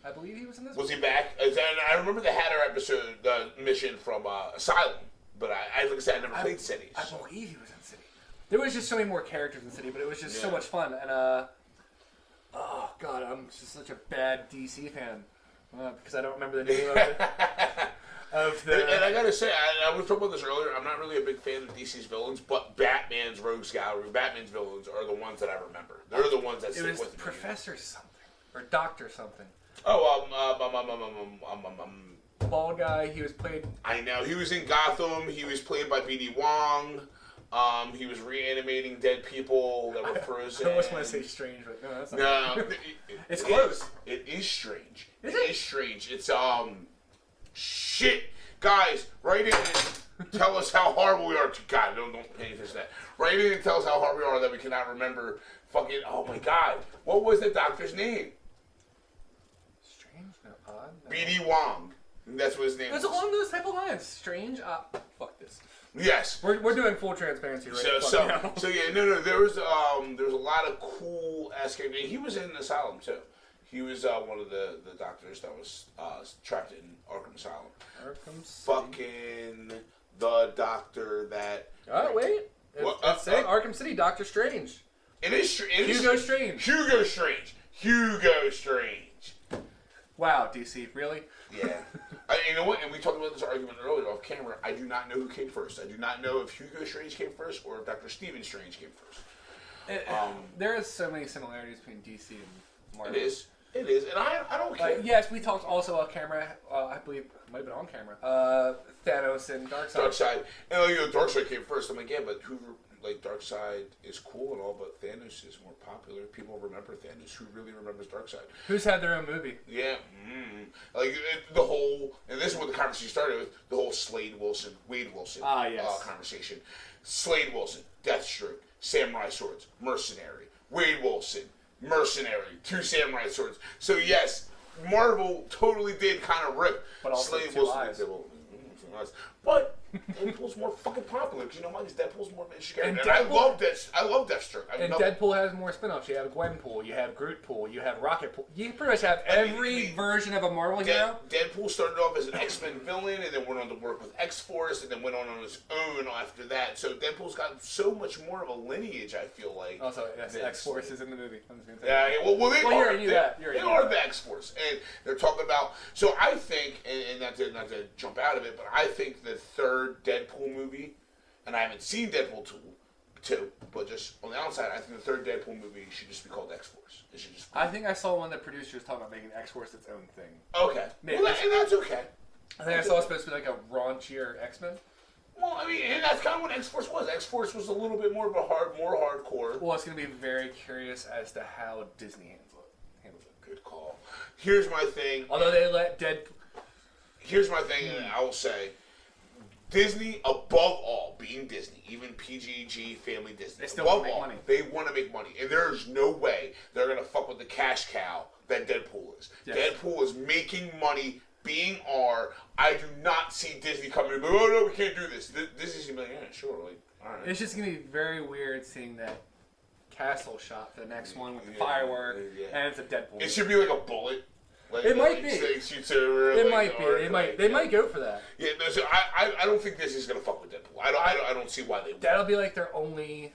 I believe he was in this. Was he back? And I remember the Hatter episode, the mission from Asylum, but like I said, I never played City. I believe he was in City. There was just so many more characters in City, but it was just so much fun. And oh god, I'm just such a bad DC fan because I don't remember the name of it. And I gotta say, I was talking about this earlier. I'm not really a big fan of DC's villains, but Batman's Rogues Gallery, Batman's villains are the ones that I remember. They're the ones that stick with me. It was Professor something or Doctor something. Oh, bald guy. He was played. I know he was in Gotham. He was played by B.D. Wong. He was reanimating dead people that were frozen. I almost want to say strange, but no, that's not. No, it's close. It is strange. It is strange. It's shit, guys. Write in and tell us how horrible we are. God, don't pay attention to that. Write in and tell us how hard we are that we cannot remember. Fucking. Oh my God, what was the doctor's name? Strange, no, odd. No. B.D. Wong. That's what his name. It was along those type of lines. Strange. Fuck this. Yes, we're doing full transparency right now. So yeah, no. There was a lot of cool ass characters. He was in Asylum too. He was one of the doctors that was trapped in Arkham Asylum. Arkham City. Fucking the doctor that. Oh wait, it's saying Arkham City, Doctor Strange. It is Hugo Strange. Hugo Strange. Hugo Strange. Wow, DC, really? Yeah. You know what? And we talked about this argument earlier off camera. I do not know who came first. I do not know if Hugo Strange came first or if Dr. Stephen Strange came first. There is so many similarities between DC and Marvel. It is, and I don't care. Yes, we talked also off camera. I believe it might have been on camera. Thanos and Darkseid. Darkseid, and Darkseid came first. I'm like, yeah, but who? Like Darkseid is cool and all, but Thanos is more popular. People remember Thanos. Who really remembers Darkseid? Who's had their own movie? Yeah, like the whole, and this is what the conversation started with: the whole Wade Wilson conversation. Slade Wilson, Deathstroke, Samurai Swords, Mercenary. Wade Wilson, Mercenary, 2 Samurai Swords. So yes, Marvel totally did kind of rip Slade Wilson. But Deadpool's more fucking popular because you know why? Because Deadpool's more interesting. And I love Deathstroke. Deadpool has more spin-offs. You have Gwenpool, you have Grootpool, you have Rocketpool. You pretty much have every version of a Marvel hero. Deadpool started off as an X-Men villain and then went on to work with X-Force and then went on his own after that. So Deadpool's got so much more of a lineage, I feel like. Also, yes, X-Force is in the movie. I'm just gonna say they are the X-Force. And they're talking about... So I think, and not to jump out of it, but I think the third Deadpool movie, and I haven't seen Deadpool 2, but just on the outside, I think the third Deadpool movie should just be called X-Force. It should just. I think I saw one of the producers talking about making X-Force its own thing. Okay, and that's okay. I think I saw it's supposed to be like a raunchier X-Men. Well, I mean, and that's kind of what X-Force was. X-Force was a little bit more of a more hardcore. Well, it's going to be very curious as to how Disney handles it. Good call. Here's my thing. Although they let Here's my thing, and I will say. Disney, above all, being Disney, even PG Family Disney, they still above make all, money. They want to make money, and there's no way they're gonna fuck with the cash cow that Deadpool is. Yes. Deadpool is making money, being R. I do not see Disney coming in, but oh no, we can't do this. Disney's gonna be like, yeah, sure, like, all right. It's just gonna be very weird seeing that castle shot for the next one with the firework, and it's a Deadpool. It should be like a bullet. It might be. They might go for that. Yeah, no, so I don't think Disney's gonna fuck with Deadpool. I don't see why they would. That'll be like their only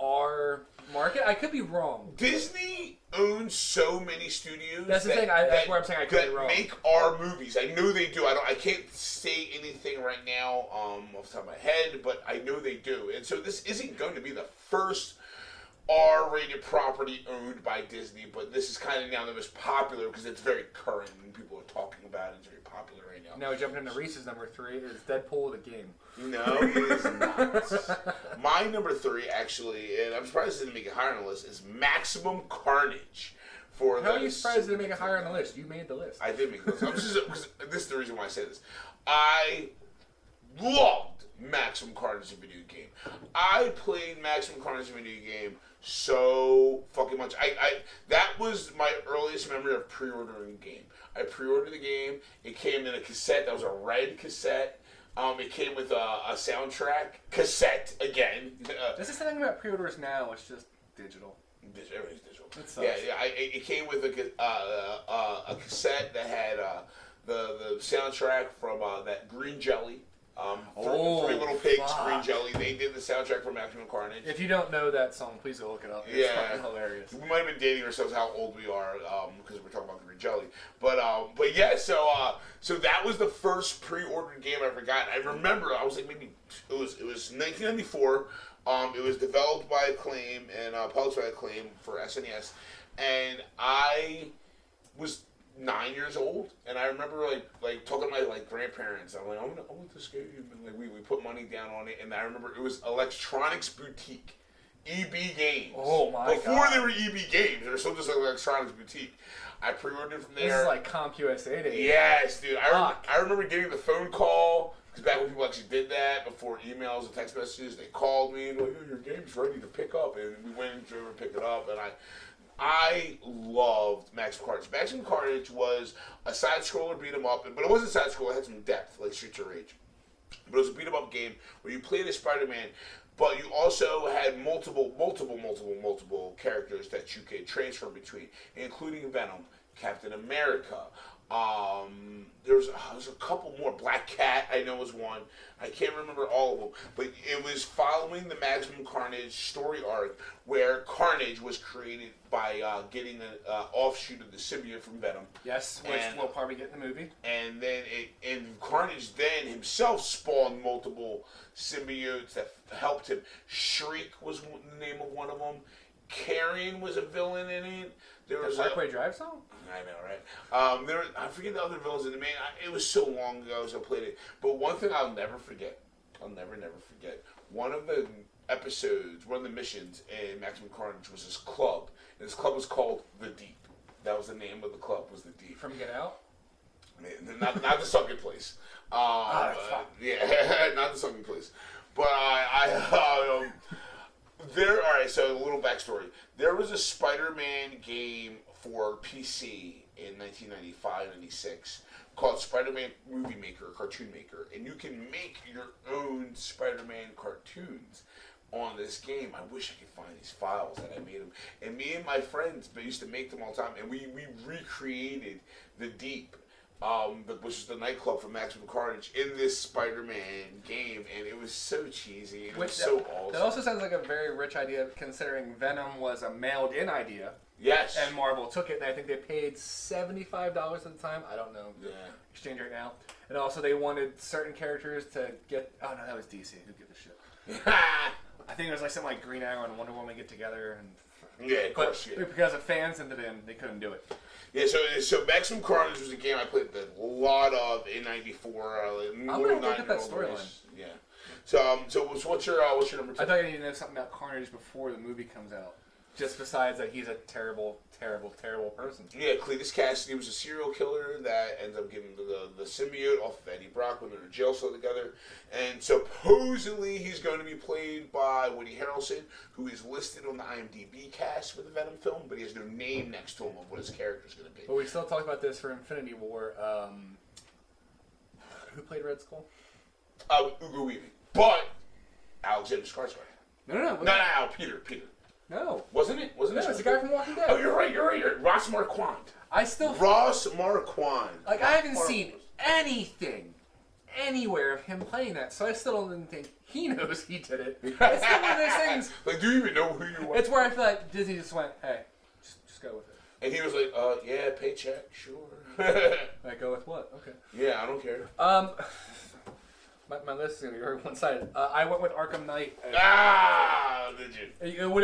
R market. I could be wrong. Disney owns so many studios. That's the thing. That's where I'm saying I could be wrong. Make R movies. I know they do. I can't say anything right now off the top of my head, but I know they do. And so this isn't going to be the first R-rated property owned by Disney, but this is kind of now the most popular because it's very current and people are talking about it. It's very popular right now. Now jumping into Reese's number 3 is Deadpool the game. No, it is not. My number 3 actually, and I'm surprised it didn't make it higher on the list, is Maximum Carnage. How are you surprised it didn't make it higher on the list? You made the list. I did make the list. Because this is the reason why I say this. I loved Maximum Carnage as a video game. I played Maximum Carnage as a video game so fucking much. That was my earliest memory of pre-ordering a game. I pre-ordered the game. It came in a cassette. That was a red cassette. It came with a soundtrack cassette again. This is the thing about pre-orders now. It's just digital. Everything's digital. That sucks. Yeah. It came with a cassette that had the soundtrack from that Green Jelly. Three Little Pigs, Green Jelly. They did the soundtrack for Maximum Carnage. If you don't know that song, please go look it up. It's fucking hilarious. We might have been dating ourselves how old we are because we're talking about Green Jelly. But yeah, so that was the first pre-ordered game I ever got. I remember I was like maybe it was 1994. It was developed by Acclaim and published by Acclaim for SNES, and I was 9 years old, and I remember like talking to my grandparents. I'm like, I want this game, and like we put money down on it. And I remember it was Electronics Boutique, EB Games. Oh my Before God. they were EB Games, they were still just Electronics Boutique. I pre-ordered from there. This is like CompUSA days. Yes, dude. I remember getting the phone call. Because back when people actually did that, before emails and text messages, they called me and like, your game's ready to pick up. And we went and drove and picked it up. And I loved Maximum Carnage. Maximum Carnage was a side-scroller beat-em-up, but it wasn't a side-scroller. It had some depth, like Streets of Rage. But it was a beat-em-up game where you played as Spider-Man, but you also had multiple characters that you could transfer between, including Venom, Captain America. There was a couple more. Black Cat, I know, was one. I can't remember all of them, but it was following the Maximum Carnage story arc where Carnage was created by getting an offshoot of the symbiote from Venom. Yes, which we'll probably get in the movie. And then Carnage then himself spawned multiple symbiotes that helped him. Shriek was the name of one of them. Carrion was a villain in it. There was Parkway Drive song? I know, right? I forget the other villains in the main. It was so long ago as I played it. But one thing I'll never forget. I'll never forget. One of the episodes, one of the missions in Maximum Carnage was this club. And this club was called The Deep. That was the name of the club, was The Deep. From Get Out? Not the sunken place. Yeah, not the sunken place. But alright, so a little backstory. There was a Spider-Man game for PC in 1995-96 called Spider-Man Movie Maker, Cartoon Maker, and you can make your own Spider-Man cartoons on this game. I wish I could find these files that I made them. And me and my friends used to make them all the time, and we recreated The Deep, which is the nightclub from Maximum Carnage, in this Spider-Man game, and it was so cheesy. And it was so awesome. That also sounds like a very rich idea, considering Venom was a mailed-in idea. Yes. And Marvel took it, and I think they paid $75 at the time. I don't know. Yeah. Exchange rate now. And also they wanted certain characters to get... Oh, no, that was DC. Who gives a shit? I think it was like something like Green Arrow and Wonder Woman get together. And yeah, of course. Yeah. Because of fans into them, they couldn't do it. Yeah, so Maximum Carnage was a game I played a lot of in '94. I'm gonna look at that storyline. Yeah. So what's your number 2? I thought you needed to know something about Carnage before the movie comes out. Just besides that he's a terrible person. Yeah, Cletus Cassidy was a serial killer that ends up giving the symbiote off of Eddie Brock when they're in a jail cell together. And supposedly he's going to be played by Woody Harrelson, who is listed on the IMDb cast for the Venom film, but he has no name next to him of what his character is going to be. But we still talk about this for Infinity War. Who played Red Skull? Ugo Weaving. But Alexander Skarsgård. No, Peter. No. Wasn't it? No, it's the guy from Walking Dead. Oh, you're right. Ross Marquand. Ross Marquand. Like, I haven't seen anything anywhere of him playing that, so I still don't think he knows he did it. It's still one of those things. Like, do you even know who you are? It's where I feel like Disney just went, hey, just go with it. And he was like, yeah, paycheck, sure. Like, go with what? Okay. Yeah, I don't care. My list is going to be very one-sided. I went with Arkham Knight. Did you? It would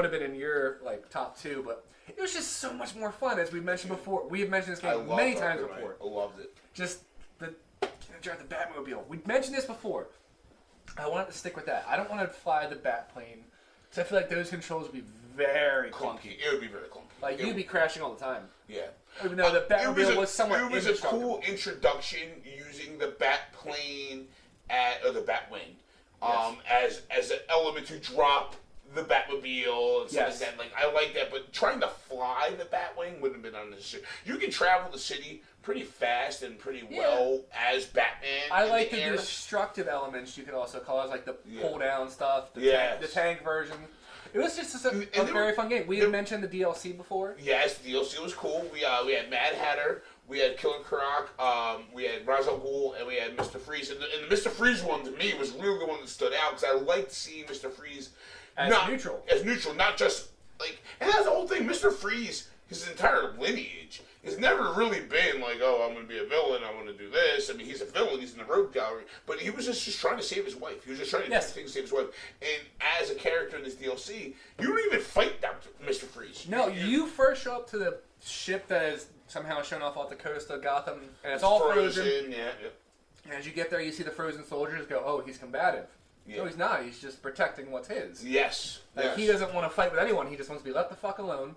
have been in your top 2, but it was just so much more fun, as we mentioned before. We have mentioned this game many times before. I loved it. Just drive the Batmobile. We mentioned this before. I wanted to stick with that. I don't want to fly the Batplane, because I feel like those controls would be very clunky. It would be very clunky. Like, you'd be crashing all the time. Yeah. Even though the Batmobile was somewhat It was a cool introduction using the Batplane or the Batwing as an element to drop the Batmobile and stuff like that. Like, I like that, but trying to fly the Batwing wouldn't have been unnecessary. You can travel the city pretty fast and pretty well as Batman. I like the destructive elements, you could also call it, like the pull down stuff, the tank version. It was just a very fun game. We had mentioned the DLC before. Yes, the DLC was cool. We had Mad Hatter, we had Killer Croc, we had Ra's al Ghul, and we had Mr. Freeze. And the Mr. Freeze one, to me, was really the one that stood out, because I liked seeing Mr. Freeze as neutral. As neutral, not just, like... And that's the whole thing. Mr. Freeze, his entire lineage, has never really been like, oh, I'm going to be a villain, I want to do this. I mean, he's a villain, he's in the rogue gallery. But he was just trying to save his wife. He was just trying to do things to save his wife. And as a character in this DLC, you don't even fight Mr. Freeze. No, you first show up to the ship that is somehow shown off the coast of Gotham, and it's all frozen. Yeah. And as you get there, you see the frozen soldiers go, oh, he's combative. Yeah. No, he's not. He's just protecting what's his. Yes. He doesn't want to fight with anyone. He just wants to be left the fuck alone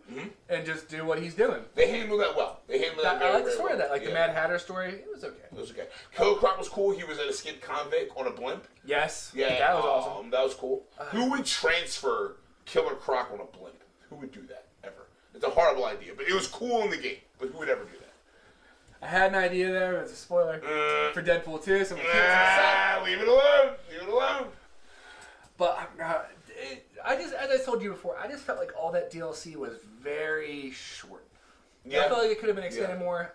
and just do what he's doing. They handled that well. I like the story of that. Like the Mad Hatter story, it was okay. It was okay. Killer Croc was cool. He was an escaped convict on a blimp. Yes. Yeah. That was awesome. That was cool. Who would transfer Killer Croc on a blimp? Who would do that ever? It's a horrible idea, but it was cool in the game. But who would ever do that? I had an idea there. It's a spoiler for Deadpool 2. So leave it alone. Leave it alone. But as I told you before, I just felt like all that DLC was very short. Yeah. I felt like it could have been extended more.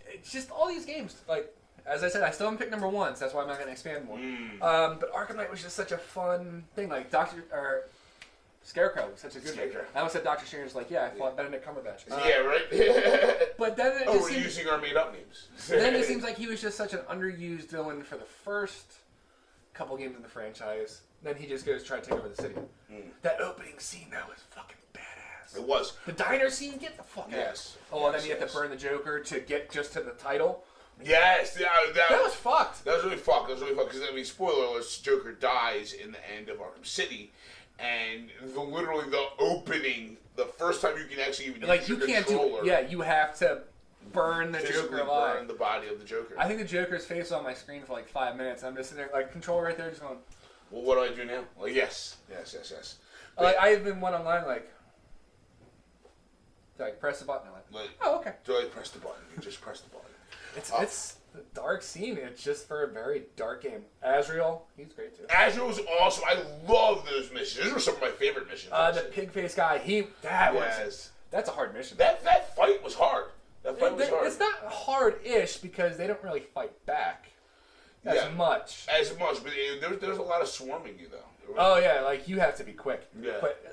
It's just all these games. Like, as I said, I still haven't picked number 1, so that's why I'm not going to expand more. But Arkham Knight was just such a fun thing. Like, Scarecrow was such a good one. I almost said Dr. Strange, like, I fought Benedict Cumberbatch. Right? But then it we're using our made-up names. Then it seems like he was just such an underused villain for the first couple games in the franchise. Then he just goes try to take over the city. That opening scene, that was fucking badass. It was. The diner scene, get the fuck out. Oh, and then you have to burn the Joker to get just to the title. Yes, that was fucked. That was really fucked. Because, I mean, spoiler alert, Joker dies in the end of Arkham City. And literally the opening, the first time you can actually even use your controller. You have to burn the Joker alive. Burn the body of the Joker. I think the Joker's face was on my screen for like 5 minutes. I'm just sitting there, like, controller right there, just going... Well, what do I do now? Like, yes. Like, I even went online, like... Do I press the button? I'm like, oh, okay. Do I press the button? You just press the button. It's the dark scene. It's just for a very dark game. Azrael, he's great too. Azrael was awesome. I love those missions. Those were some of my favorite missions. The pig face guy, that's a hard mission. That fight was hard. That fight was hard. It's not hard-ish because they don't really fight back as much. But there's a lot of swarming you though. Oh yeah, like you have to be quick. Yeah. But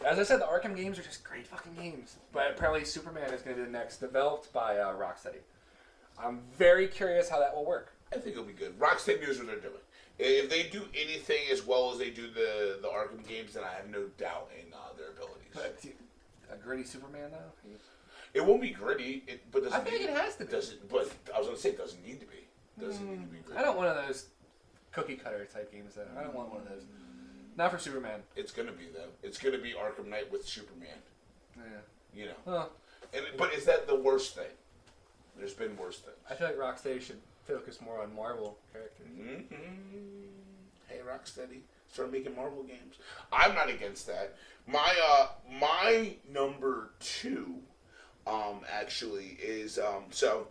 as I said, the Arkham games are just great fucking games. But apparently Superman is going to be the next, developed by Rocksteady. I'm very curious how that will work. I think it'll be good. Rocksteady knows what they're doing. If they do anything as well as they do the Arkham games, then I have no doubt in their abilities. But a gritty Superman though? It won't be gritty, but I think it has to be. But I was going to say it doesn't need to be. It doesn't need to be gritty. I don't want one of those cookie cutter type games though. I don't want one of those. Not for Superman. It's going to be though. It's going to be Arkham Knight with Superman. Yeah. You know. But is that the worst thing? There's been worse things. I feel like Rocksteady should focus more on Marvel characters. Hey, Rocksteady, start making Marvel games. I'm not against that. My number 2, actually is so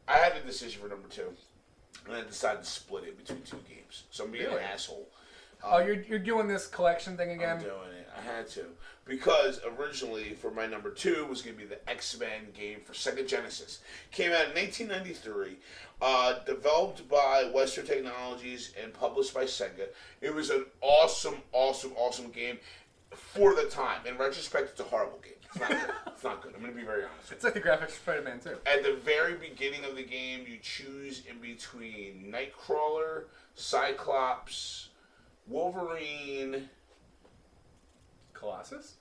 I had a decision for number 2, and I decided to split it between 2 games. So I'm being an asshole. You're doing this collection thing again? I'm doing it. I had to. Because originally, for my number 2, was going to be the X-Men game for Sega Genesis. Came out in 1993, developed by Western Technologies and published by Sega. It was an awesome, awesome, awesome game for the time. In retrospect, it's a horrible game. It's not good. It's not good. I'm going to be very honest. It's like the graphics for Spider-Man 2. At the very beginning of the game, you choose in between Nightcrawler, Cyclops, Wolverine... Colossus?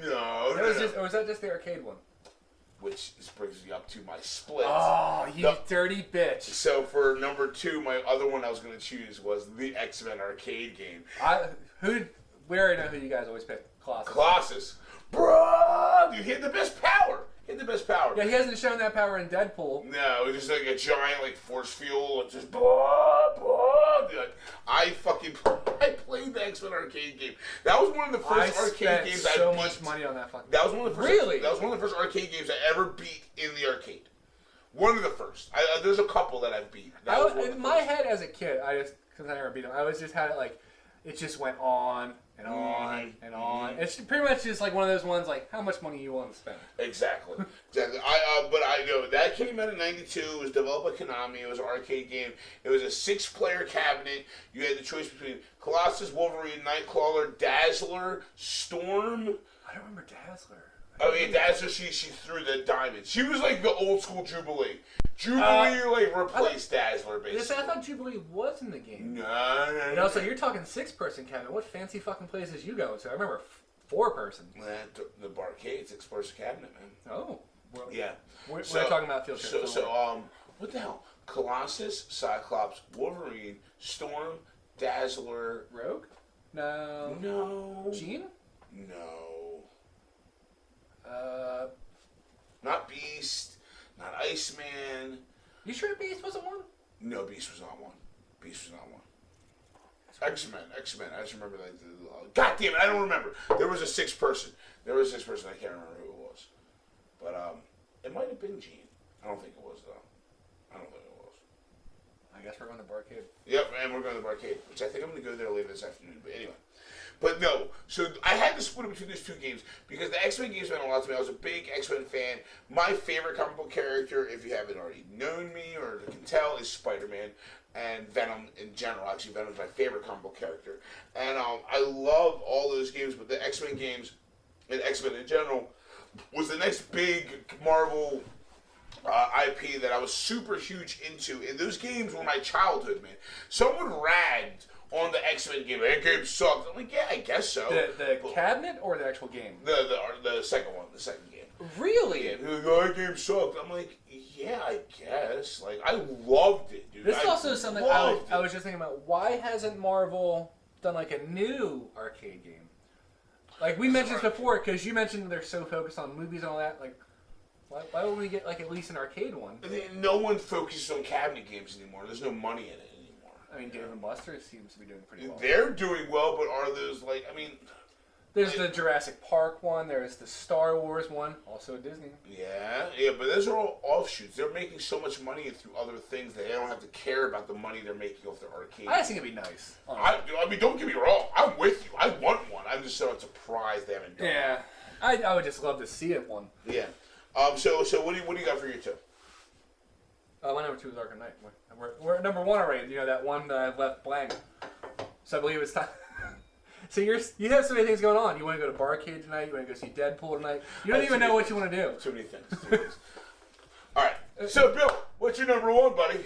No. Or was that just the arcade one? Which brings me up to my split. Oh, you dirty bitch. So for number 2, my other one I was going to choose was the X-Men arcade game. We already know who you guys always pick. Colossus. Bro, dude, he had the best power. Yeah, he hasn't shown that power in Deadpool. No, it was just like a giant force field. It's just blah, blah. Dude, I played the X-Men arcade game. That was one of the first arcade games I beat. So much money on that fucking. That was one of the first. Really? That was one of the first arcade games I ever beat in the arcade. One of the first. There's a couple that I've beat. In my head as a kid, because I never beat them, I always just had it like, it just went on and on and on. It's pretty much just like one of those ones like how much money you want to spend. Exactly. Exactly. But I know that came out in '92. It was developed by Konami. It was an arcade game. It was a 6-player cabinet. You had the choice between Colossus, Wolverine, Nightcrawler, Dazzler, Storm. I don't remember Dazzler. Oh yeah, Dazzler. She threw the diamond. She was like the old school Jubilee. Jubilee replaced Dazzler basically. I thought Jubilee was in the game. No. So you're talking 6-person cabinet. What fancy fucking places you go to? I remember 4-person. The barcade, 6-person cabinet, man. Oh. Well, yeah. We're talking about field trips. So what the hell? Colossus, Cyclops, Wolverine, Storm, Dazzler, Rogue? No. No. Jean? No. Not Beast. Not Iceman. You sure Beast wasn't one? No, Beast was not one. X-Men. I just remember like God damn it, I don't remember. There was a 6-person. I can't remember who it was. But it might have been Jean. I don't think it was though. I guess we're going to Barcade. Yep, and we're going to the Barcade, which I think I'm going to go there later this afternoon. But anyway. But no, so I had to split it between these 2 games because the X-Men games meant a lot to me. I was a big X-Men fan. My favorite comic book character, if you haven't already known me or can tell, is Spider-Man and Venom in general. Actually, Venom's my favorite comic book character. And I love all those games, but the X-Men games and X-Men in general was the next big Marvel IP that I was super huge into. And those games were my childhood, man. Someone ragged on the X-Men game. That game sucked. I'm like, yeah, I guess so. The cabinet or the actual game? The second one, the second game. Really? Yeah, that game sucked. I'm like, yeah, I guess. Like, I loved it, dude. This is also something I was just thinking about. Why hasn't Marvel done like a new arcade game? Like we mentioned this before, because you mentioned they're so focused on movies and all that. Like, why would we get like at least an arcade one? No one focuses on cabinet games anymore. There's no money in it. I mean, Dave and Buster seems to be doing pretty well. They're doing well, but are those like? I mean, there's the Jurassic Park one. There's the Star Wars one, also Disney. Yeah, but those are all offshoots. They're making so much money through other things that they don't have to care about the money they're making off their arcade. I think it'd be nice. I mean, don't get me wrong. I'm with you. I want one. I'm just so surprised they haven't done it. Yeah, I would just love to see it one. Yeah. So what do you got for your 2? My number 2 is Arkham Knight. We're at number 1 already. You know, that one that I left blank. So I believe it's time. So you have so many things going on. You want to go to Barcade tonight. You want to go see Deadpool tonight. You don't even know what you want to do. Too many things. All right. So Bill, what's your number 1, buddy?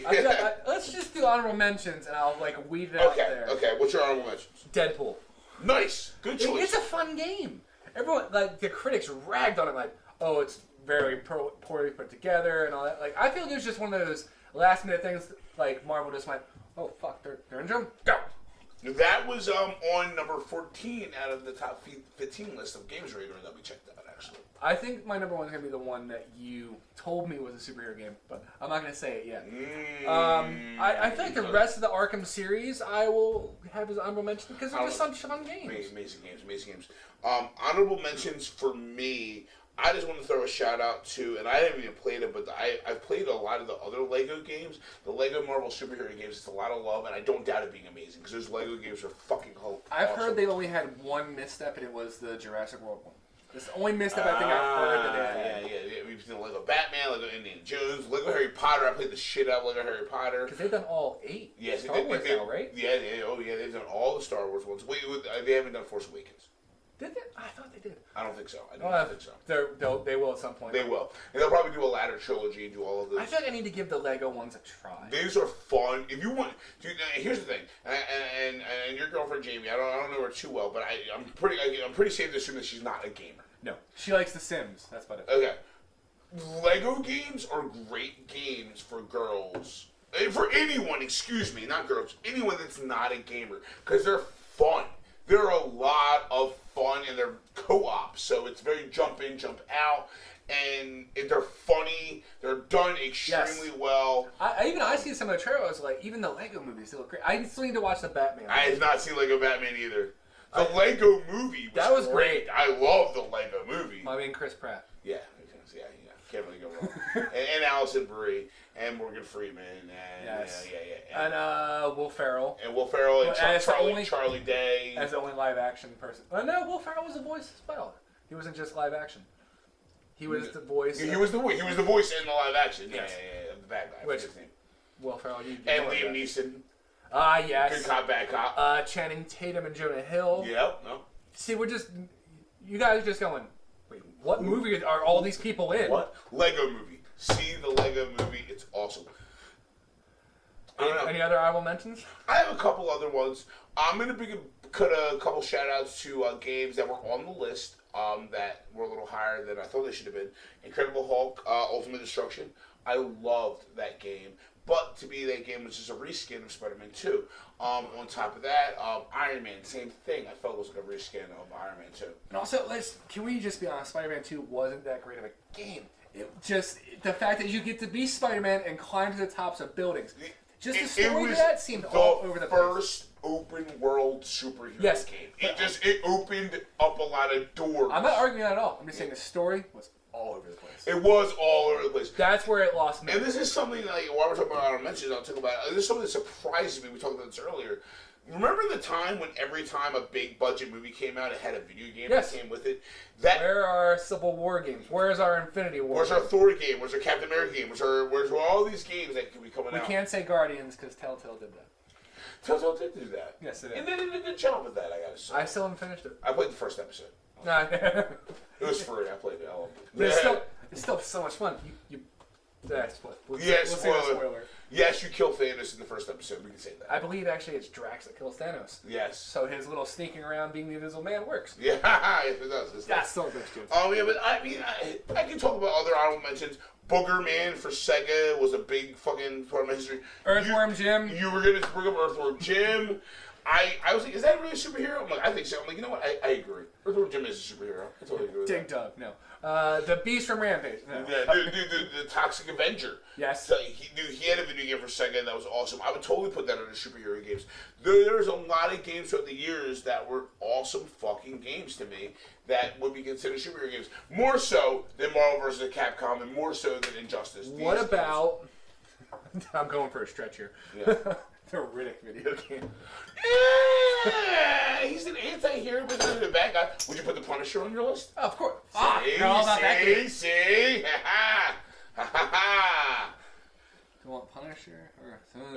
Let's just do honorable mentions, and I'll like weed it out there. Okay. What's your honorable mentions? Deadpool. Nice. Good choice. It's a fun game. Everyone, like the critics, ragged on it. Like, oh, it's very poorly put together and all that. Like, I feel it was just one of those last minute things. Like Marvel just went, oh fuck, they're in drum. Go. That was on number 14 out of the top 15 list of games radar that we checked out. Actually, I think my number 1 is gonna be the one that you told me was a superhero game, but I'm not gonna say it yet. I feel like the rest of the Arkham series I will have as honorable mention because they're just such fun games. Amazing games. Honorable mentions for me. I just want to throw a shout out to, and I haven't even played it, but I've played a lot of the other Lego games, the Lego Marvel superhero games. It's a lot of love, and I don't doubt it being amazing because those Lego games are fucking awesome. I've heard they've only had one misstep, and it was the Jurassic World one. It's the only misstep I think I've heard that they had. Yeah. We've seen Lego Batman, Lego Indiana Jones, Lego Harry Potter. I played the shit out of Lego Harry Potter. Because they've done all 8 Star Wars now, right? Yeah, they've done all the Star Wars ones. Wait, they haven't done Force Awakens. Did they? I thought they did. I don't think so. I don't think so. They will at some point. They will. And they'll probably do a ladder trilogy and do all of those. I feel like I need to give the Lego ones a try. These are fun. If you want... Dude, here's the thing. And your girlfriend, Jamie, I don't know her too well, but I'm pretty safe to assume that she's not a gamer. No. She likes The Sims. That's about it. Okay. Lego games are great games for girls. For anyone, excuse me, not girls. Anyone that's not a gamer. Because they're fun. They're a lot of fun, and they're co-op, so it's very jump in, jump out, and they're funny. They're done extremely well. I see some of the trailers, like, even the Lego movies, they look great. I still need to watch the Batman movie. I have not seen Lego Batman either. The Lego movie was great. I love the Lego movie. I mean, Chris Pratt. Yeah, can't really go wrong. and Allison Brie. and Morgan Freeman, and yes. yeah. And Will Ferrell. And Charlie Day. As the only live action person. No, Will Ferrell was the voice as well. He wasn't just live action. He was the voice. He was the voice in the live action. Yes. Yeah, the bad guy. Which his name? Will Ferrell. And Liam Neeson. Yes. Good cop, bad cop. Channing Tatum and Jonah Hill. Yep. No. See, you guys are just going, wait, what movie are all these people in? What? Lego movie. See the Lego movie. It's awesome. Any other honorable mentions? I have a couple other ones. I'm going to cut a couple shout-outs to games that were on the list that were a little higher than I thought they should have been. Incredible Hulk, Ultimate Destruction. I loved that game. But to be that game was just a reskin of Spider-Man 2. On top of that, Iron Man, same thing. I felt it was like a reskin of Iron Man 2. And also, can we just be honest, Spider-Man 2 wasn't that great of a game. The fact that you get to be Spider-Man and climb to the tops of buildings. The story of that seemed all over the place. First open world superhero game. It opened up a lot of doors. I'm not arguing that at all. I'm just saying the story was all over the place. It was all over the place. That's where it lost me. And this is something like while we're talking about honorable mentions, I'll talk about. This is something that surprises me. We talked about this earlier. Remember the time when every time a big budget movie came out, it had a video game that came with it? Where are our Civil War games? Where's our Infinity War? Where's our Thor game? Where's our Captain America game? Where's all these games that could be coming out? We can't say Guardians because Telltale did that. Telltale did do that. Yes, it did. And they did a good job with that, I gotta say. I still haven't finished it. I played the first episode. It was free. I played it. But it's still so much fun. Spoiler. Yes, you kill Thanos in the first episode. We can say that. I believe actually it's Drax that kills Thanos. Yes. So his little sneaking around being the Invisible Man works. Yeah, it does. That's so good, too. Yeah, but I mean, I can talk about other honorable mentions. Booger Man for Sega was a big fucking part of my history. Earthworm Jim. You were going to bring up Earthworm Jim. I was like, is that really a superhero? I'm like, I think so. I'm like, you know what? I agree. Earthworm Jim is a superhero. I totally agree with Dig Dug, no. The Beast from Rampage. No. Yeah, the Toxic Avenger. Yes. So he had a video game for Sega that was awesome. I would totally put that under superhero games. There's a lot of games throughout the years that were awesome fucking games to me that would be considered superhero games. More so than Marvel vs. Capcom and more so than Injustice. What about... I'm going for a stretch here. Yeah. The Riddick video game. Yeah, he's an anti-hero, but he's a bad guy. Would you put the Punisher on your list? Oh, of course. You're all about that game. See? Ha ha. Do you want Punisher?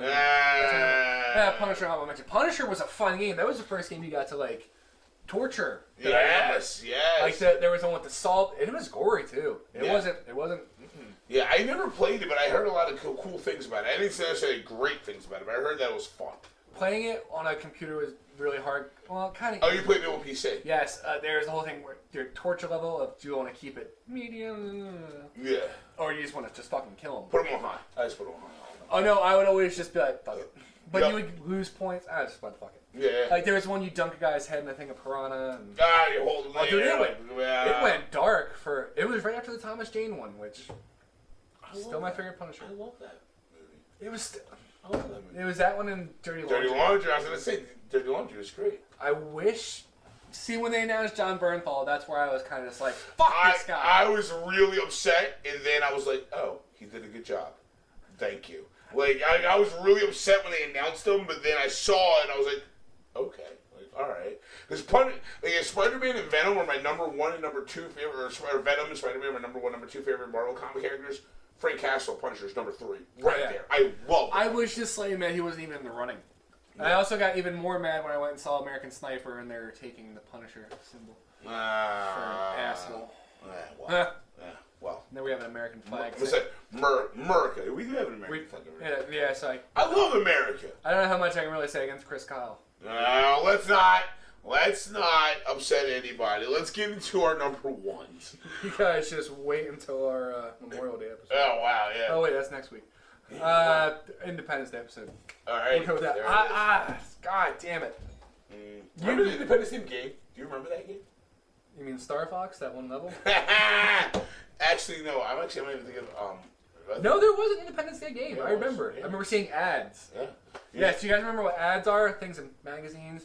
Yeah, Punisher, I will mention. Punisher was a fun game. That was the first game you got to, like, torture. Yes. Like, there was one with the salt, and it was gory, too. It wasn't. Yeah, I never played it, but I heard a lot of cool things about it. I didn't necessarily great things about it, but I heard that it was fun. Playing it on a computer was really hard. Well, kind of. Oh, you played it on PC? Yes. There's the whole thing where your torture level of do you want to keep it medium? Yeah. Or you just want to just fucking kill them. Put them on high. I just put them on high. Oh, no, I would always just be like, fuck it. But you would lose points. I just went, fuck it. Yeah. Like, there was one you dunk a guy's head in a thing of piranha. And, you hold it. Dude, it went dark for... It was right after the Thomas Jane one, which... Still my favorite Punisher. I love that movie. It was... I love that movie. It was that one in Dirty Laundry. Dirty Laundry. I was going to say, Dirty Laundry was great. I wish... See, when they announced John Bernthal, that's where I was kind of just like, fuck this guy. I was really upset, and then I was like, oh, he did a good job. Thank you. Like, I was really upset when they announced him, but then I saw it, and I was like, okay. Like, all right. Because Spider-Man and Venom were my number 1 and number 2 favorite, or Venom and Spider-Man were my number 1 and number 2 favorite Marvel comic characters. Frank Castle, Punisher's number 3. Right there. I love it. I was just like, man, he wasn't even in the running. Yeah. I also got even more mad when I went and saw American Sniper and they were taking the Punisher symbol. For an asshole. Well. Now we have an American flag. What's that? America. We do have an American flag over here. Yeah, so I love America. I don't know how much I can really say against Chris Kyle. No, let's not upset anybody. Let's get into our number 1s. You guys just wait until our Memorial Day episode. Oh, wow, yeah. Oh, wait, that's next week. Independence Day episode. All right. We'll go with that. God damn it. Remember the Independence Day game? Do you remember that game? You mean Star Fox, that one level? Actually, no. I'm not even thinking of... No, there was an Independence Day game. Yeah, I remember. Yeah. I remember seeing ads. Yeah. Yes, do you guys remember what ads are? Things in magazines,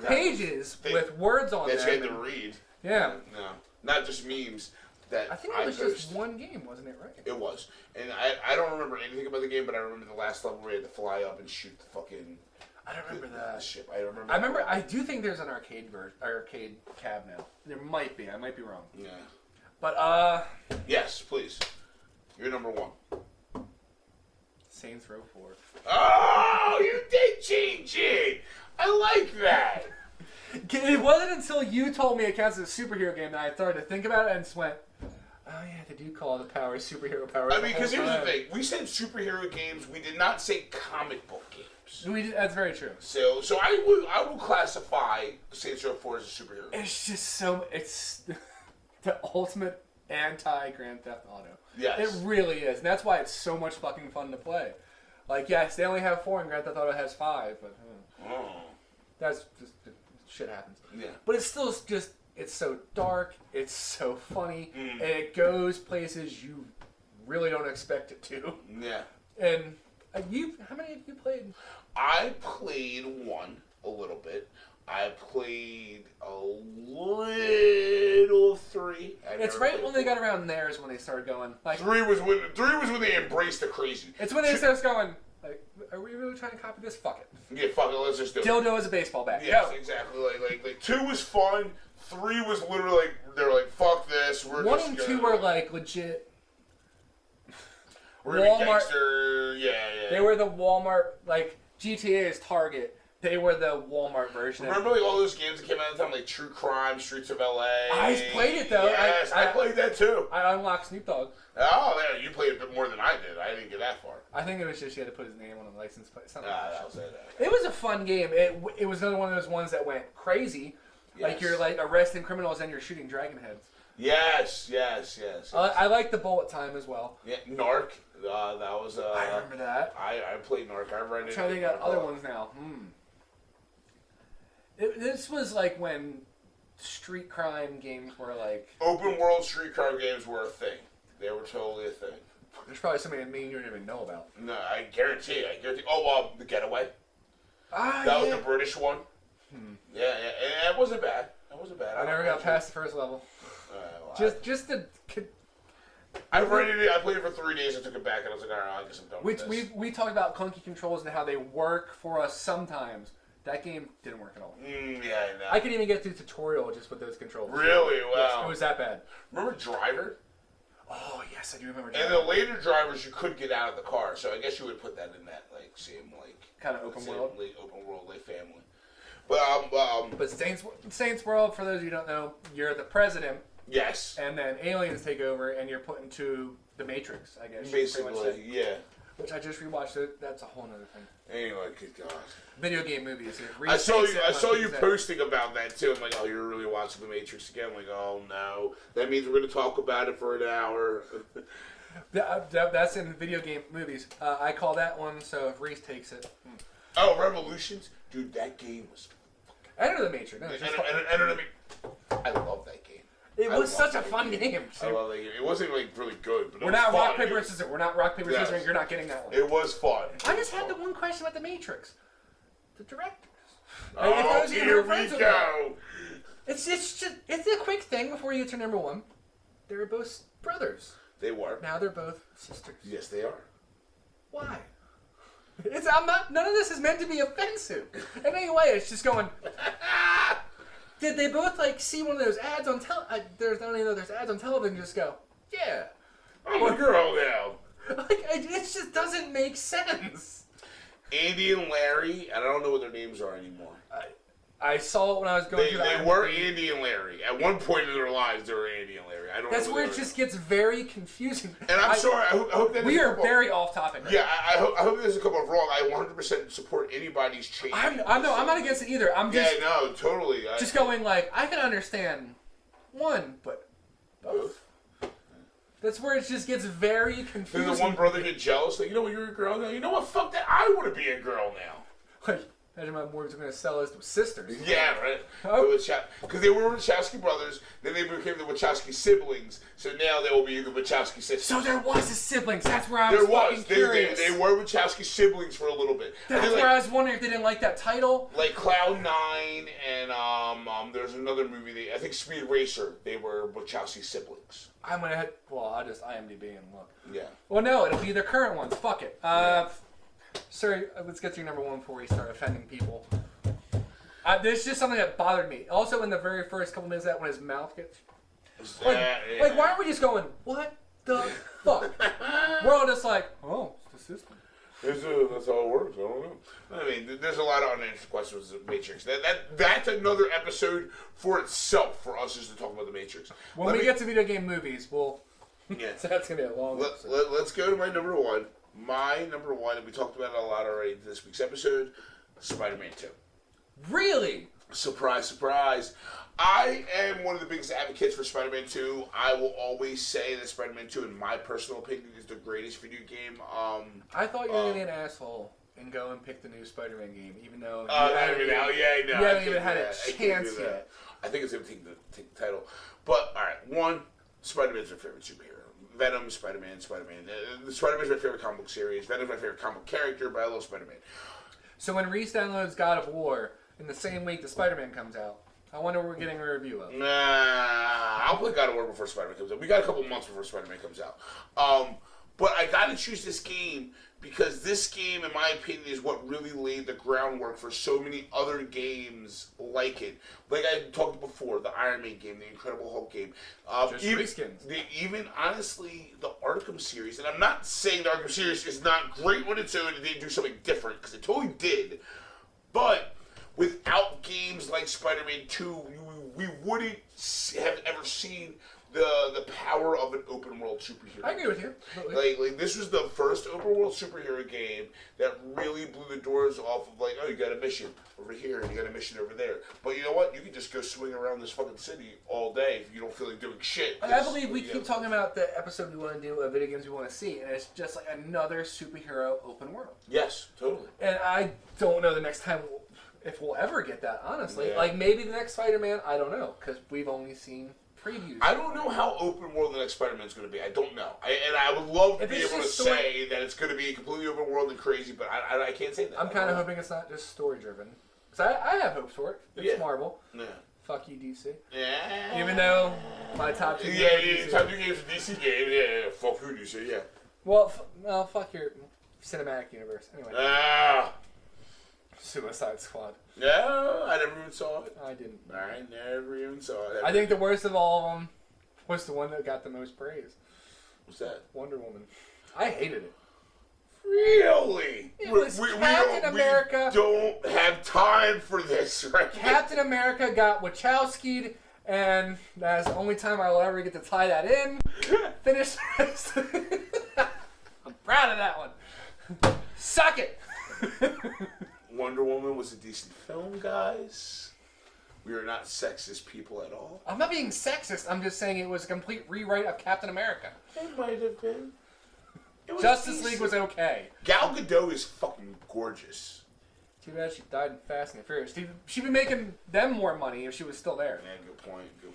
pages with words on them. That you had to read. Yeah. No, not just memes. that I think it was just one game, wasn't it? Right? It was, and I don't remember anything about the game, but I remember the last level where you had to fly up and shoot the fucking. I don't remember that ship. I remember. I do think there's an arcade cab now. There might be. I might be wrong. Yeah. But yes, please. You're number 1. Saints Row 4. Oh, you did change it. I like that. It wasn't until you told me it counts as a superhero game that I started to think about it and just went, oh yeah, they do call the powers superhero powers. I mean, because here's the thing: we said superhero games. We did not say comic book games. That's very true. So I will classify Saints Row 4 as a superhero. It's just it's the ultimate anti-Grand Theft Auto. Yes. It really is. And that's why it's so much fucking fun to play. Like, yes, they only have 4 and Grand Theft Auto has 5, but that's just shit happens. Yeah. But it's still just, it's so dark, it's so funny, and it goes places you really don't expect it to. Yeah. And how many have you played? I played 1 a little bit. I played a little 3. It's right when they got around there is when they started going. Like 3 was when they embraced the crazy. It's when they started going. Like, are we really trying to copy this? Fuck it. Yeah, fuck it. Let's just do it. Dildo is a baseball bat. Yes, exactly. Like 2 was fun. 3 was literally like they're like fuck this. 1 and 2 were like legit. We're gonna be gangster. Yeah. They were the Walmart, like GTA is Target. They were the Walmart version. Remember like all those games that came out at the time, like True Crime, Streets of LA? I played it though. Yes, I played that too. I unlocked Snoop Dogg. Oh, there, you played a bit more than I did. I didn't get that far. I think it was just you had to put his name on the license plate. Something I'll say that. It was a fun game. It was another one of those ones that went crazy. Yes. Like you're like arresting criminals and you're shooting dragon heads. Yes. I like the bullet time as well. Yeah, Narc. That was. I remember that. I played Narc. I read it. I'm trying to think of other ones now. This was like when street crime games were like... Open world street crime games were a thing. They were totally a thing. There's probably something in Maine you don't even know about. No, I guarantee. Oh, The Getaway. That was the British one. Yeah, and it wasn't bad. I never got past the first level. Just the... I rented it. I played it for 3 days. I took it back, and I was like, all right, I guess I'm done with this. We talked about clunky controls and how they work for us sometimes. That game didn't work at all. Yeah, I know. I couldn't even get through the tutorial just with those controls. Really? Wow. Yes, it was that bad. Remember Driver? Oh, yes, I do remember Driver. And the later Drivers, you could get out of the car, so I guess you would put that in that, like, same, like... kind of open world? Open world, like, family. But, Saints World, for those of you who don't know, you're the president. Yes. And then aliens take over, and you're put into the Matrix, I guess. Basically, yeah. Which I just rewatched. That's a whole other thing. Anyway, good God. Video game movies. I saw you posting about that too. I'm like, oh, you're really watching The Matrix again? I'm like, oh no, that means we're going to talk about it for an hour. That's in video game movies. I call that one. So if Reese takes it. Oh, Revolutions, dude, that game was. Enter the Matrix. No, Enter the Matrix. I love that game. It was such a fun game. I love that game. It wasn't like really good, but we're not rock paper scissors. We're not rock paper scissors. Yes. You're not getting that one. It was fun. I just had the one question about the Matrix. The directors. Oh, here we go. It's a quick thing before you get to number 1. They were both brothers. They were. Now they're both sisters. Yes, they are. Why? None of this is meant to be offensive. In any way, it's just going. Did they both like see one of those ads on there's ads on television and just go, yeah. I'm a girl now. Like, it just doesn't make sense. Andy and Larry, and I don't know what their names are anymore. I saw it when I was going through They were Andy and Larry. At one point in their lives, they were Andy and Larry. I don't That's know where it just gets very confusing. And I'm sorry. I hope that we are very off topic. Right? Yeah, I hope this doesn't come off wrong. I 100% support anybody's change. I'm not against it either. I'm just totally. Just going like I can understand one, but both. That's where it just gets very confusing. Does the one brother get jealous? Like, you know what, you're a girl now. You know what? Fuck that. I want to be a girl now. Like, imagine my boys are going to sell us to sisters. Yeah, right. Because they were Wachowski brothers, then they became the Wachowski siblings, so now they will be the Wachowski sisters. So there was a siblings. That's where I was fucking curious. They were Wachowski siblings for a little bit. That's where I was wondering if they didn't like that title. Like Cloud9 and there's another movie. I think Speed Racer. They were Wachowski siblings. I'm gonna hit. Well, I'll just IMDb and look. Yeah. Well, no, it'll be their current ones. Fuck it. Sir, let's get to your number one before we start offending people. There's just something that bothered me. Also, in the very first couple minutes, that when his mouth gets like, why are we just going? What the fuck? We're all just like, oh, it's the system. That's how it works. I don't know. I mean, there's a lot of unanswered questions with the Matrix. That's another episode for itself for us just to talk about the Matrix. When we get to video game movies, we'll. Yeah. So that's gonna be a long. Let's go to my number one. My number one, and we talked about it a lot already in this week's episode. Spider-Man 2. Really? Surprise, surprise. I am one of the biggest advocates for Spider-Man 2. I will always say that Spider-Man 2, in my personal opinion, is the greatest video game. I thought you were going to be an asshole and go and pick the new Spider-Man game, even though you haven't even had a chance yet. I think it's going to take the title. But, alright, one, Spider-Man's my favorite superhero. Venom, Spider-Man. Spider-Man's my favorite comic book series. Venom's my favorite comic book character, but I love Spider-Man. So when Reese downloads God of War, in the same week the Spider-Man comes out, I wonder what we're getting a review of. Nah, I'll play God of War before Spider-Man comes out. We got a couple months before Spider-Man comes out. But I gotta choose this game because this game, in my opinion, is what really laid the groundwork for so many other games like it. Like I talked before, the Iron Man game, the Incredible Hulk game. Even honestly, the Arkham series. And I'm not saying the Arkham series is not great when it's own and they do something different, because it totally did. But without games like Spider-Man 2, we wouldn't have ever seen the power of an open world superhero. I agree with you. Like this was the first open world superhero game that really blew the doors off of, like, oh, you got a mission over here and you got a mission over there. But you know what? You can just go swing around this fucking city all day if you don't feel like doing shit. I believe we keep talking about the episode we want to do of video games we want to see, and it's just like another superhero open world. Yes, totally. And I don't know the next time if we'll ever get that, honestly. Yeah. Like, maybe the next Spider-Man, I don't know, because we've only seen previews. I don't know how open world the next Spider-Man is going to be. I don't know. And I would love to be able to say that it's going to be completely open world and crazy, but I can't say that. I'm kind of hoping it's not just story-driven. Because I have hopes for it. It's Marvel. Yeah. Fuck you, DC. Yeah. Even though my top two games top 2 games are DC games. Yeah. Fuck who DC, yeah. Well, fuck your cinematic universe. Anyway. Suicide Squad. No, I never even saw it. I didn't. I never even saw it. I think the worst of all of them was the one that got the most praise. What's that? Wonder Woman. I hated it. Really? It was Captain America. We don't have time for this, right? Captain America got Wachowski'd, and that's the only time I will ever get to tie that in. Finish this. I'm proud of that one. Suck it. Wonder Woman was a decent film, guys. We are not sexist people at all. I'm not being sexist. I'm just saying it was a complete rewrite of Captain America. It might have been. Justice League was okay. Gal Gadot is fucking gorgeous. Too bad she died in Fast and the Furious. She'd be making them more money if she was still there. Yeah, good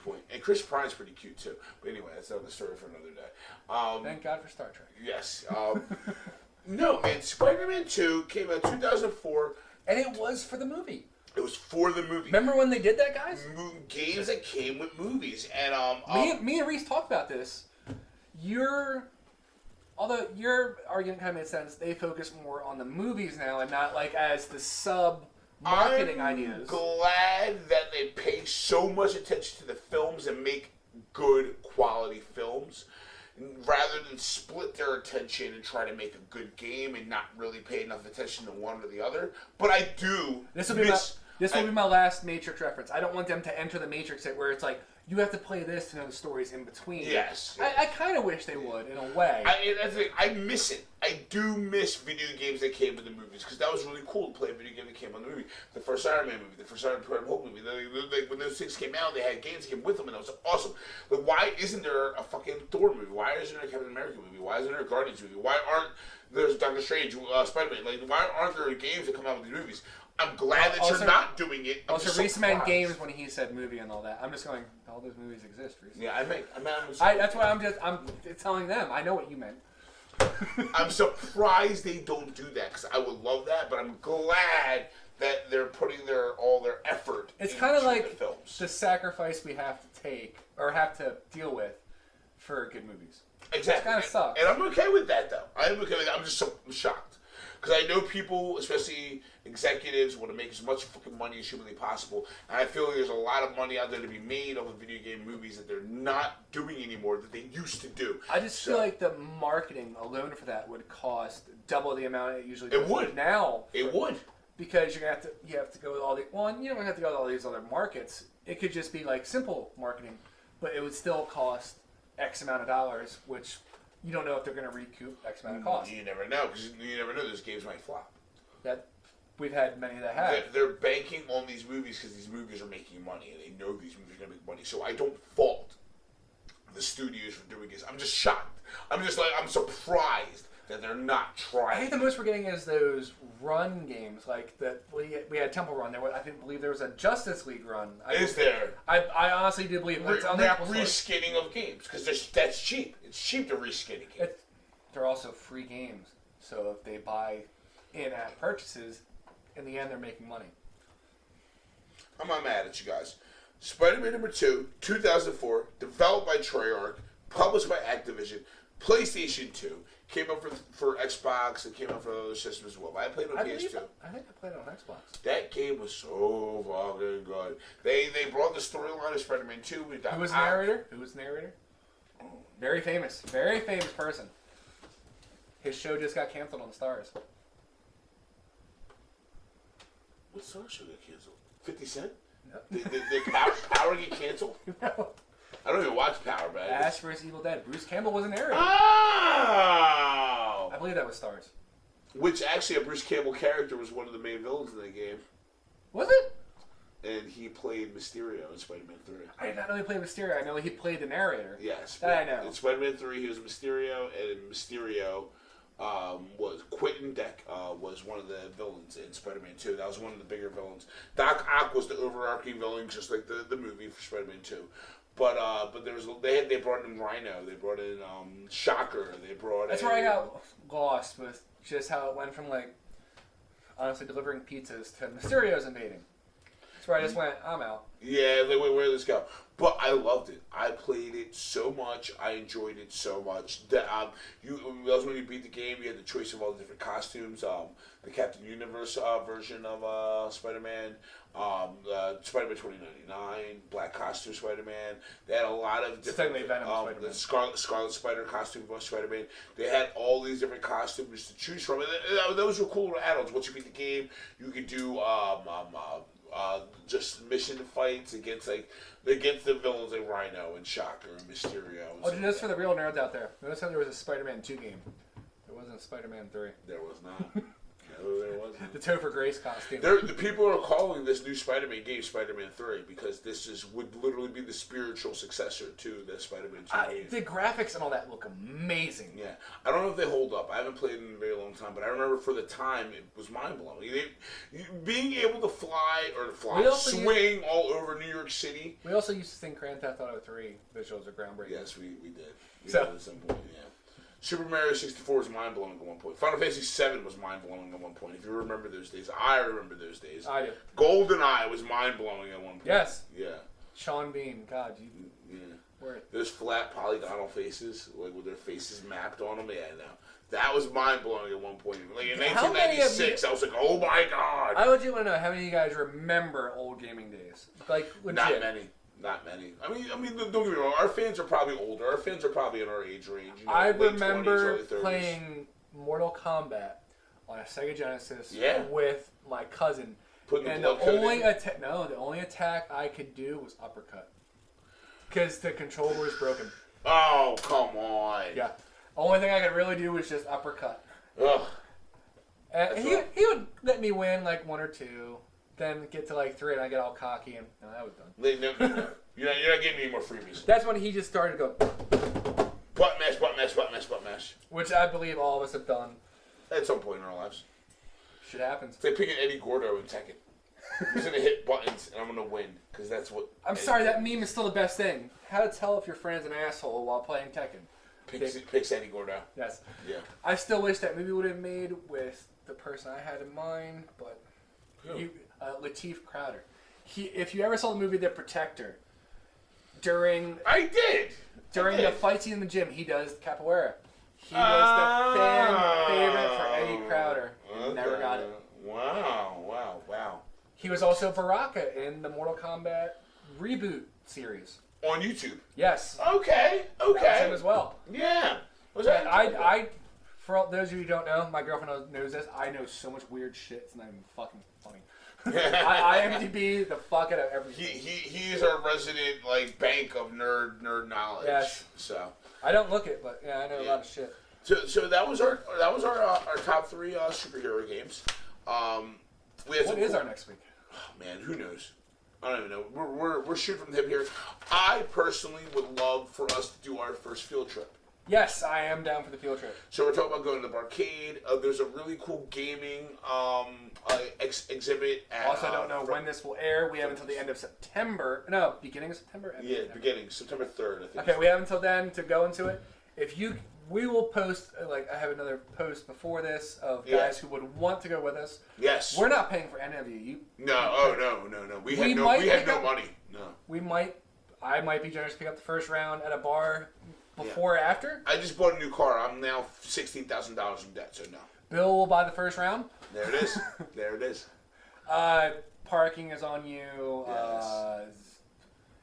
point. And Chris Pine's pretty cute, too. But anyway, that's another story for another day. Thank God for Star Trek. Yes. No, man, Spider-Man 2 came out in 2004. And it was for the movie. It was for the movie. Remember when they did that, guys? Games that came with movies. And me and Reese talked about this. Although your argument kind of made sense, they focus more on the movies now and not like as the sub-marketing ideas. I'm glad that they pay so much attention to the films and make good quality films, rather than split their attention and try to make a good game and not really pay enough attention to one or the other. But I do. This will be my last Matrix reference. I don't want them to enter the Matrix where it's like, you have to play this to know the stories in between. Yes. I kind of wish they would, in a way. I miss it. I do miss video games that came with the movies, because that was really cool to play a video game that came on the movie. The first Iron Man movie, the first Iron Man Hulk movie. When those things came out, they had games that came with them, and that was awesome. Like, why isn't there a fucking Thor movie? Why isn't there a Captain America movie? Why isn't there a Guardians movie? Why aren't there Doctor Strange, Spider-Man? Like, why aren't there games that come out with these movies? I'm glad that you're not doing it. Reese meant games when he said movie and all that. I'm just going, all those movies exist, Reese. Yeah, that's why I'm telling them. I know what you meant. I'm surprised they don't do that, because I would love that, but I'm glad that they're putting all their effort. It's kind of like the films. The sacrifice we have to take or have to deal with for good movies. Exactly. It kind of sucks. And I'm okay with that, though. I'm okay with that. I'm just so shocked. Because I know people, especially executives, want to make as much fucking money as humanly possible. And I feel like there's a lot of money out there to be made off of video game movies that they're not doing anymore that they used to do. I just feel like the marketing alone for that would cost double the amount it usually does. It would. Now. It would. Because you have to go with all the... Well, you don't have to go with all these other markets. It could just be like simple marketing. But it would still cost X amount of dollars, which... You don't know if they're going to recoup X amount of cost. You never know, because you never know those games might flop. That we've had many that have. They're banking on these movies because these movies are making money, and they know these movies are going to make money. So I don't fault the studios for doing this. I'm just shocked. I'm surprised that they're not trying. I think the most we're getting is those run games, like that we had Temple Run. I didn't believe there was a Justice League run. Is there? I honestly do believe it's on the Apple Store. Reskinning of games, because that's cheap. It's cheap to reskin a game. They're also free games, so if they buy in-app purchases, in the end they're making money. I'm not mad at you guys. Spider-Man number 2, 2004, developed by Treyarch, published by Activision, PlayStation 2. Came out for Xbox and came out for other systems as well. I played on PS2. I think I played it on Xbox. That game was so fucking good. They brought the storyline of Spider-Man 2. Who was the narrator? Very famous person. His show just got canceled on Stars. What Star show got canceled? 50 Cent? No. Did Power get canceled? No. I don't even watch Power, man. Ash vs. Evil Dead. Bruce Campbell was a narrator. Oh! I believe that was Stars. Which actually, a Bruce Campbell character was one of the main villains in that game. Was it? And he played Mysterio in Spider-Man 3. I did not know he played Mysterio. I know he played the narrator. Yes. That I know. In Spider-Man 3, he was Mysterio, and in Mysterio was Quentin Beck was one of the villains in Spider-Man 2. That was one of the bigger villains. Doc Ock was the overarching villain, just like the movie for Spider-Man 2. But they brought in Rhino, they brought in Shocker, they brought That's in... where I got lost with just how it went from, like, honestly delivering pizzas to Mysterio's invading. That's where I just went, I'm out. Yeah, where did this go? But I loved it. I played it so much. I enjoyed it so much. That when you beat the game, you had the choice of all the different costumes. The Captain Universe version of Spider-Man, Spider-Man 2099, Black Costume Spider-Man. They had a lot of different. The Scarlet Spider costume of Spider-Man. They had all these different costumes to choose from. And those were cool add-ons. Once you beat the game, you could do just mission fights against the villains like Rhino and Shocker and Mysterio. And just for the real nerds out there, notice how there was a Spider-Man 2 game. There wasn't a Spider-Man 3. There was not. No, there wasn't. The Topher Grace costume. The people are calling this new Spider-Man game Spider-Man 3 because this would literally be the spiritual successor to the Spider-Man 2 game. The graphics and all that look amazing. Yeah. I don't know if they hold up. I haven't played it in a very long time, but I remember for the time it was mind-blowing. Being able to swing all over New York City. We also used to think Grand Theft Auto 3 visuals are groundbreaking. Yes, we did. We did at some point, yeah. Super Mario 64 was mind-blowing at one point. Final Fantasy 7 was mind-blowing at one point. If you remember those days. I remember those days. I do. GoldenEye was mind-blowing at one point. Yes. Yeah. Sean Bean. God, you... Yeah. Word. Those flat polygonal faces, like with their faces mapped on them. Yeah, no. That was mind-blowing at one point. Like in 1996, I was like, oh my god. I legit want to know how many of you guys remember old gaming days. Like, legit. Not many. Not many. I mean, don't get me wrong. Our fans are probably older. Our fans are probably in our age range. I remember playing Mortal Kombat on a Sega Genesis with my cousin. And the only attack I could do was uppercut because the controller was broken. Oh, come on. Yeah. Only thing I could really do was just uppercut. Ugh. And he would let me win like 1 or 2. Then get to like 3 and I get all cocky and that was done. No. You're not getting any more freebies. That's when he just started to go butt mash. Which I believe all of us have done. At some point in our lives. Shit happens. It's like picking Eddie Gordo in Tekken. He's going to hit buttons and I'm going to win. Because that's what... I'm sorry, that meme is still the best thing. How to tell if your friend's an asshole while playing Tekken. Picks Eddie Gordo. Yes. Yeah. I still wish that movie would have made with the person I had in mind, but... Lateef Crowder. If you ever saw the movie The Protector, during the fight scene in the gym, he does capoeira. He was the fan favorite for Eddie Crowder. He never got it. Wow. He was also Baraka in the Mortal Kombat reboot series. On YouTube? Yes. Okay. That was him as well. Yeah. For all those of you who don't know, my girlfriend knows this, I know so much weird shit, it's not even fucking funny. I IMDb the fuck out of everything. He is our resident bank of nerd knowledge. Yes. So I don't look it, but I know a lot of shit. So that was our top 3 superhero games. What is our next week? Oh, man, who knows? I don't even know. We're shooting from the hip here. I personally would love for us to do our first field trip. Yes, I am down for the field trip. So we're talking about going to the arcade. There's a really cool gaming exhibit. Also, I don't know when this will air. We have until the end of September. No, beginning of September? Beginning. September 3rd, I think. Okay, we have until then to go into it. We will post, I have another post before this of guys who would want to go with us. Yes. We're not paying for any of you. No. We have no money. No. I might be generous to pick up the first round at a bar before or after. I just bought a new car. I'm now $16,000 in debt, so no. Bill will buy the first round. There it is. There it is. Parking is on you. Yes.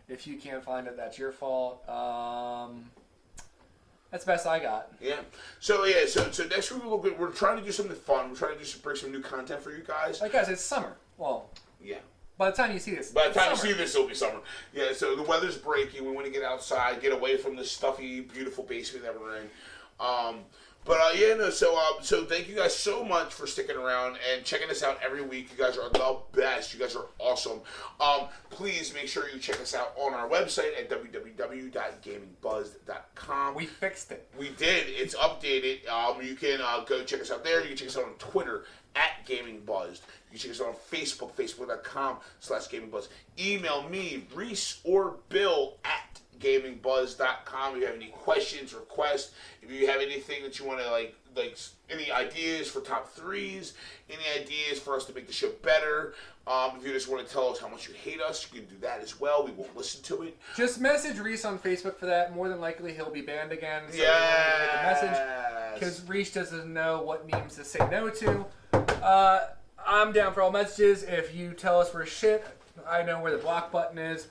If you can't find it, that's your fault. That's the best I got. Yeah. So next week we're trying to do something fun. We're trying to bring some new content for you guys. Guys, it's summer. Well. Yeah. By the time you see this, it'll be summer. Yeah, so the weather's breaking. We want to get outside, get away from this stuffy, beautiful basement that we're in. So thank you guys so much for sticking around and checking us out every week. You guys are the best. You guys are awesome. Please make sure you check us out on our website at www.gamingbuzz.com. We fixed it. We did. It's updated. You can go check us out there. You can check us out on Twitter at GamingBuzz. You can check us out on Facebook, facebook.com/GamingBuzz. Email me, Reese or Bill at gamingbuzz.com. If you have any questions, requests, if you have anything that you want to any ideas for top 3s, any ideas for us to make the show better, if you just want to tell us how much you hate us, you can do that as well. We won't listen to it. Just message Reese on Facebook for that. More than likely he'll be banned again. So message because Reese doesn't know what memes to say no to. I'm down for all messages. If you tell us we're shit, I know where the block button is.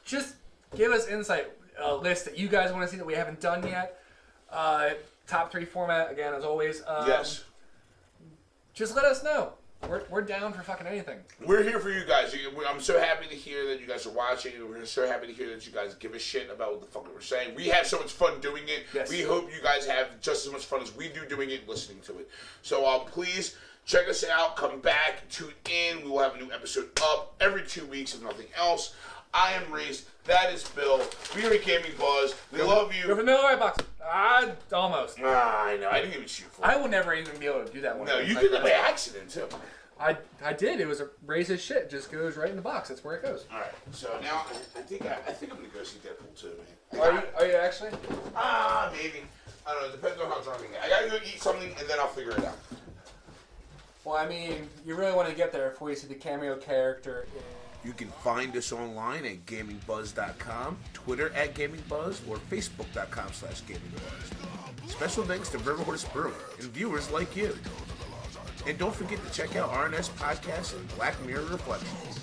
Just give us insight, a list that you guys want to see that we haven't done yet. Top 3 format, again, as always. Yes. Just let us know. We're down for fucking anything. We're here for you guys. I'm so happy to hear that you guys are watching. We're so happy to hear that you guys give a shit about what the fuck we're saying. We have so much fun doing it. Yes. We hope you guys have just as much fun as we do doing it and listening to it. So please check us out. Come back. Tune in. We will have a new episode up every 2 weeks, if nothing else. I am Reese. That is Bill. We are at Gaming Buzz. We love you. Go for the middle right box. Almost. I know. I didn't even shoot for it. I will never even be able to do that one. No, you did it by accident, too. I did. It was a raise his shit. It just goes right in the box. That's where it goes. All right. So now I think I'm going to go see Deadpool, too, man. Are you actually? Maybe. I don't know. It depends on how drunk I get. I got to go eat something, and then I'll figure it out. Well, I mean, you really want to get there before you see the cameo character in... You can find us online at gamingbuzz.com, Twitter at gamingbuzz, or facebook.com/gamingbuzz. Special thanks to Riverhorse Brewing and viewers like you. And don't forget to check out RNS Podcast and Black Mirror Reflections.